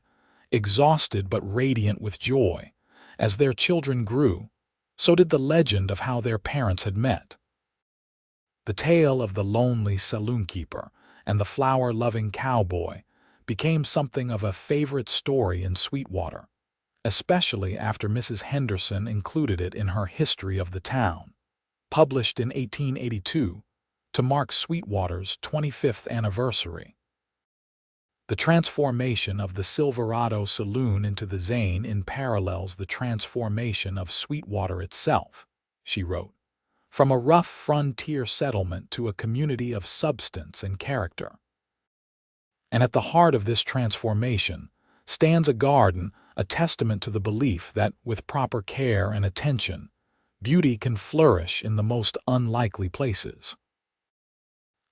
exhausted but radiant with joy. As their children grew, so did the legend of how their parents had met. The tale of the lonely saloon keeper and the flower-loving cowboy became something of a favorite story in Sweetwater, especially after Mrs. Henderson included it in her History of the Town, published in 1882 to mark Sweetwater's 25th anniversary. The transformation of the Silverado Saloon into the Zane Inn parallels the transformation of Sweetwater itself, she wrote, from a rough frontier settlement to a community of substance and character. And at the heart of this transformation stands a garden, a testament to the belief that, with proper care and attention, beauty can flourish in the most unlikely places.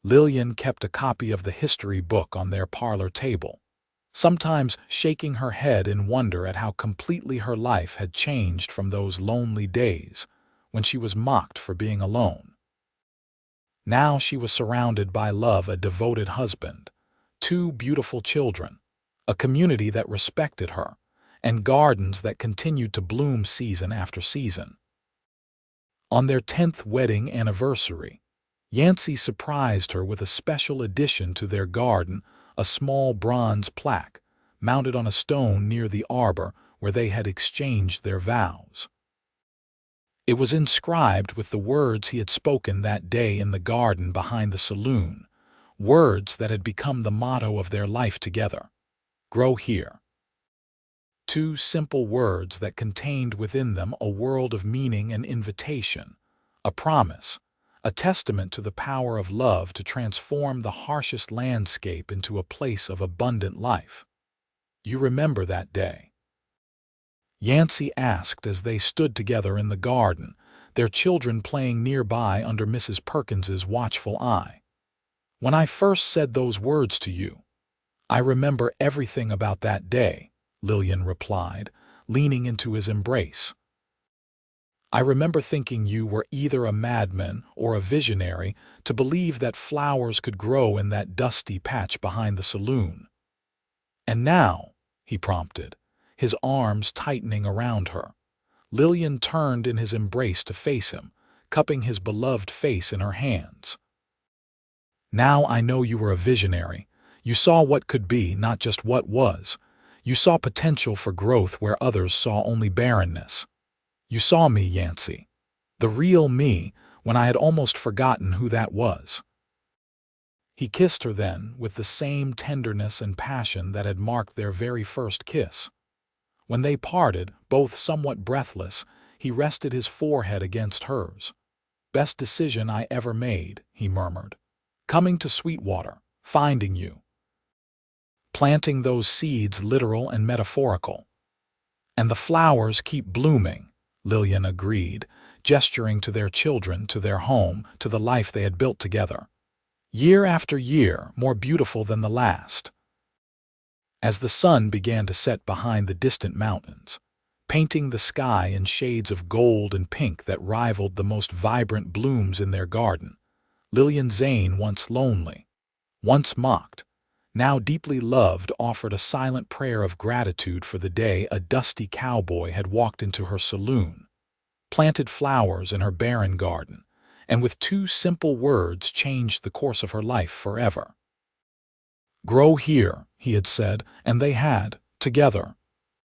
Lillian kept a copy of the history book on their parlor table, sometimes shaking her head in wonder at how completely her life had changed from those lonely days when she was mocked for being alone. Now she was surrounded by love, a devoted husband, 2 beautiful children, a community that respected her, and gardens that continued to bloom season after season. On their 10th wedding anniversary, Yancy surprised her with a special addition to their garden, a small bronze plaque mounted on a stone near the arbor where they had exchanged their vows. It was inscribed with the words he had spoken that day in the garden behind the saloon, words that had become the motto of their life together: "Grow here." 2 simple words that contained within them a world of meaning and invitation, a promise, a testament to the power of love to transform the harshest landscape into a place of abundant life. "You remember that day?" Yancy asked as they stood together in the garden, their children playing nearby under Mrs. Perkins's watchful eye. "When I first said those words to you, I remember everything about that day," Lillian replied, leaning into his embrace. "I remember thinking you were either a madman or a visionary to believe that flowers could grow in that dusty patch behind the saloon." "And now," he prompted, his arms tightening around her. Lillian turned in his embrace to face him, cupping his beloved face in her hands. "Now I know you were a visionary. You saw what could be, not just what was. You saw potential for growth where others saw only barrenness. You saw me, Yancy, the real me, when I had almost forgotten who that was. He kissed her then with the same tenderness and passion that had marked their very first kiss. When they parted, both somewhat breathless, he rested his forehead against hers. "Best decision I ever made," he murmured. "Coming to Sweetwater, finding you. Planting those seeds, literal and metaphorical." "And the flowers keep blooming," Lillian agreed, gesturing to their children, to their home, to the life they had built together. "Year after year, more beautiful than the last." As the sun began to set behind the distant mountains, painting the sky in shades of gold and pink that rivaled the most vibrant blooms in their garden, Lillian Zane, once lonely, once mocked, now deeply loved, offered a silent prayer of gratitude for the day a dusty cowboy had walked into her saloon, planted flowers in her barren garden, and with two simple words changed the course of her life forever. "Grow here," he had said, and they had, together,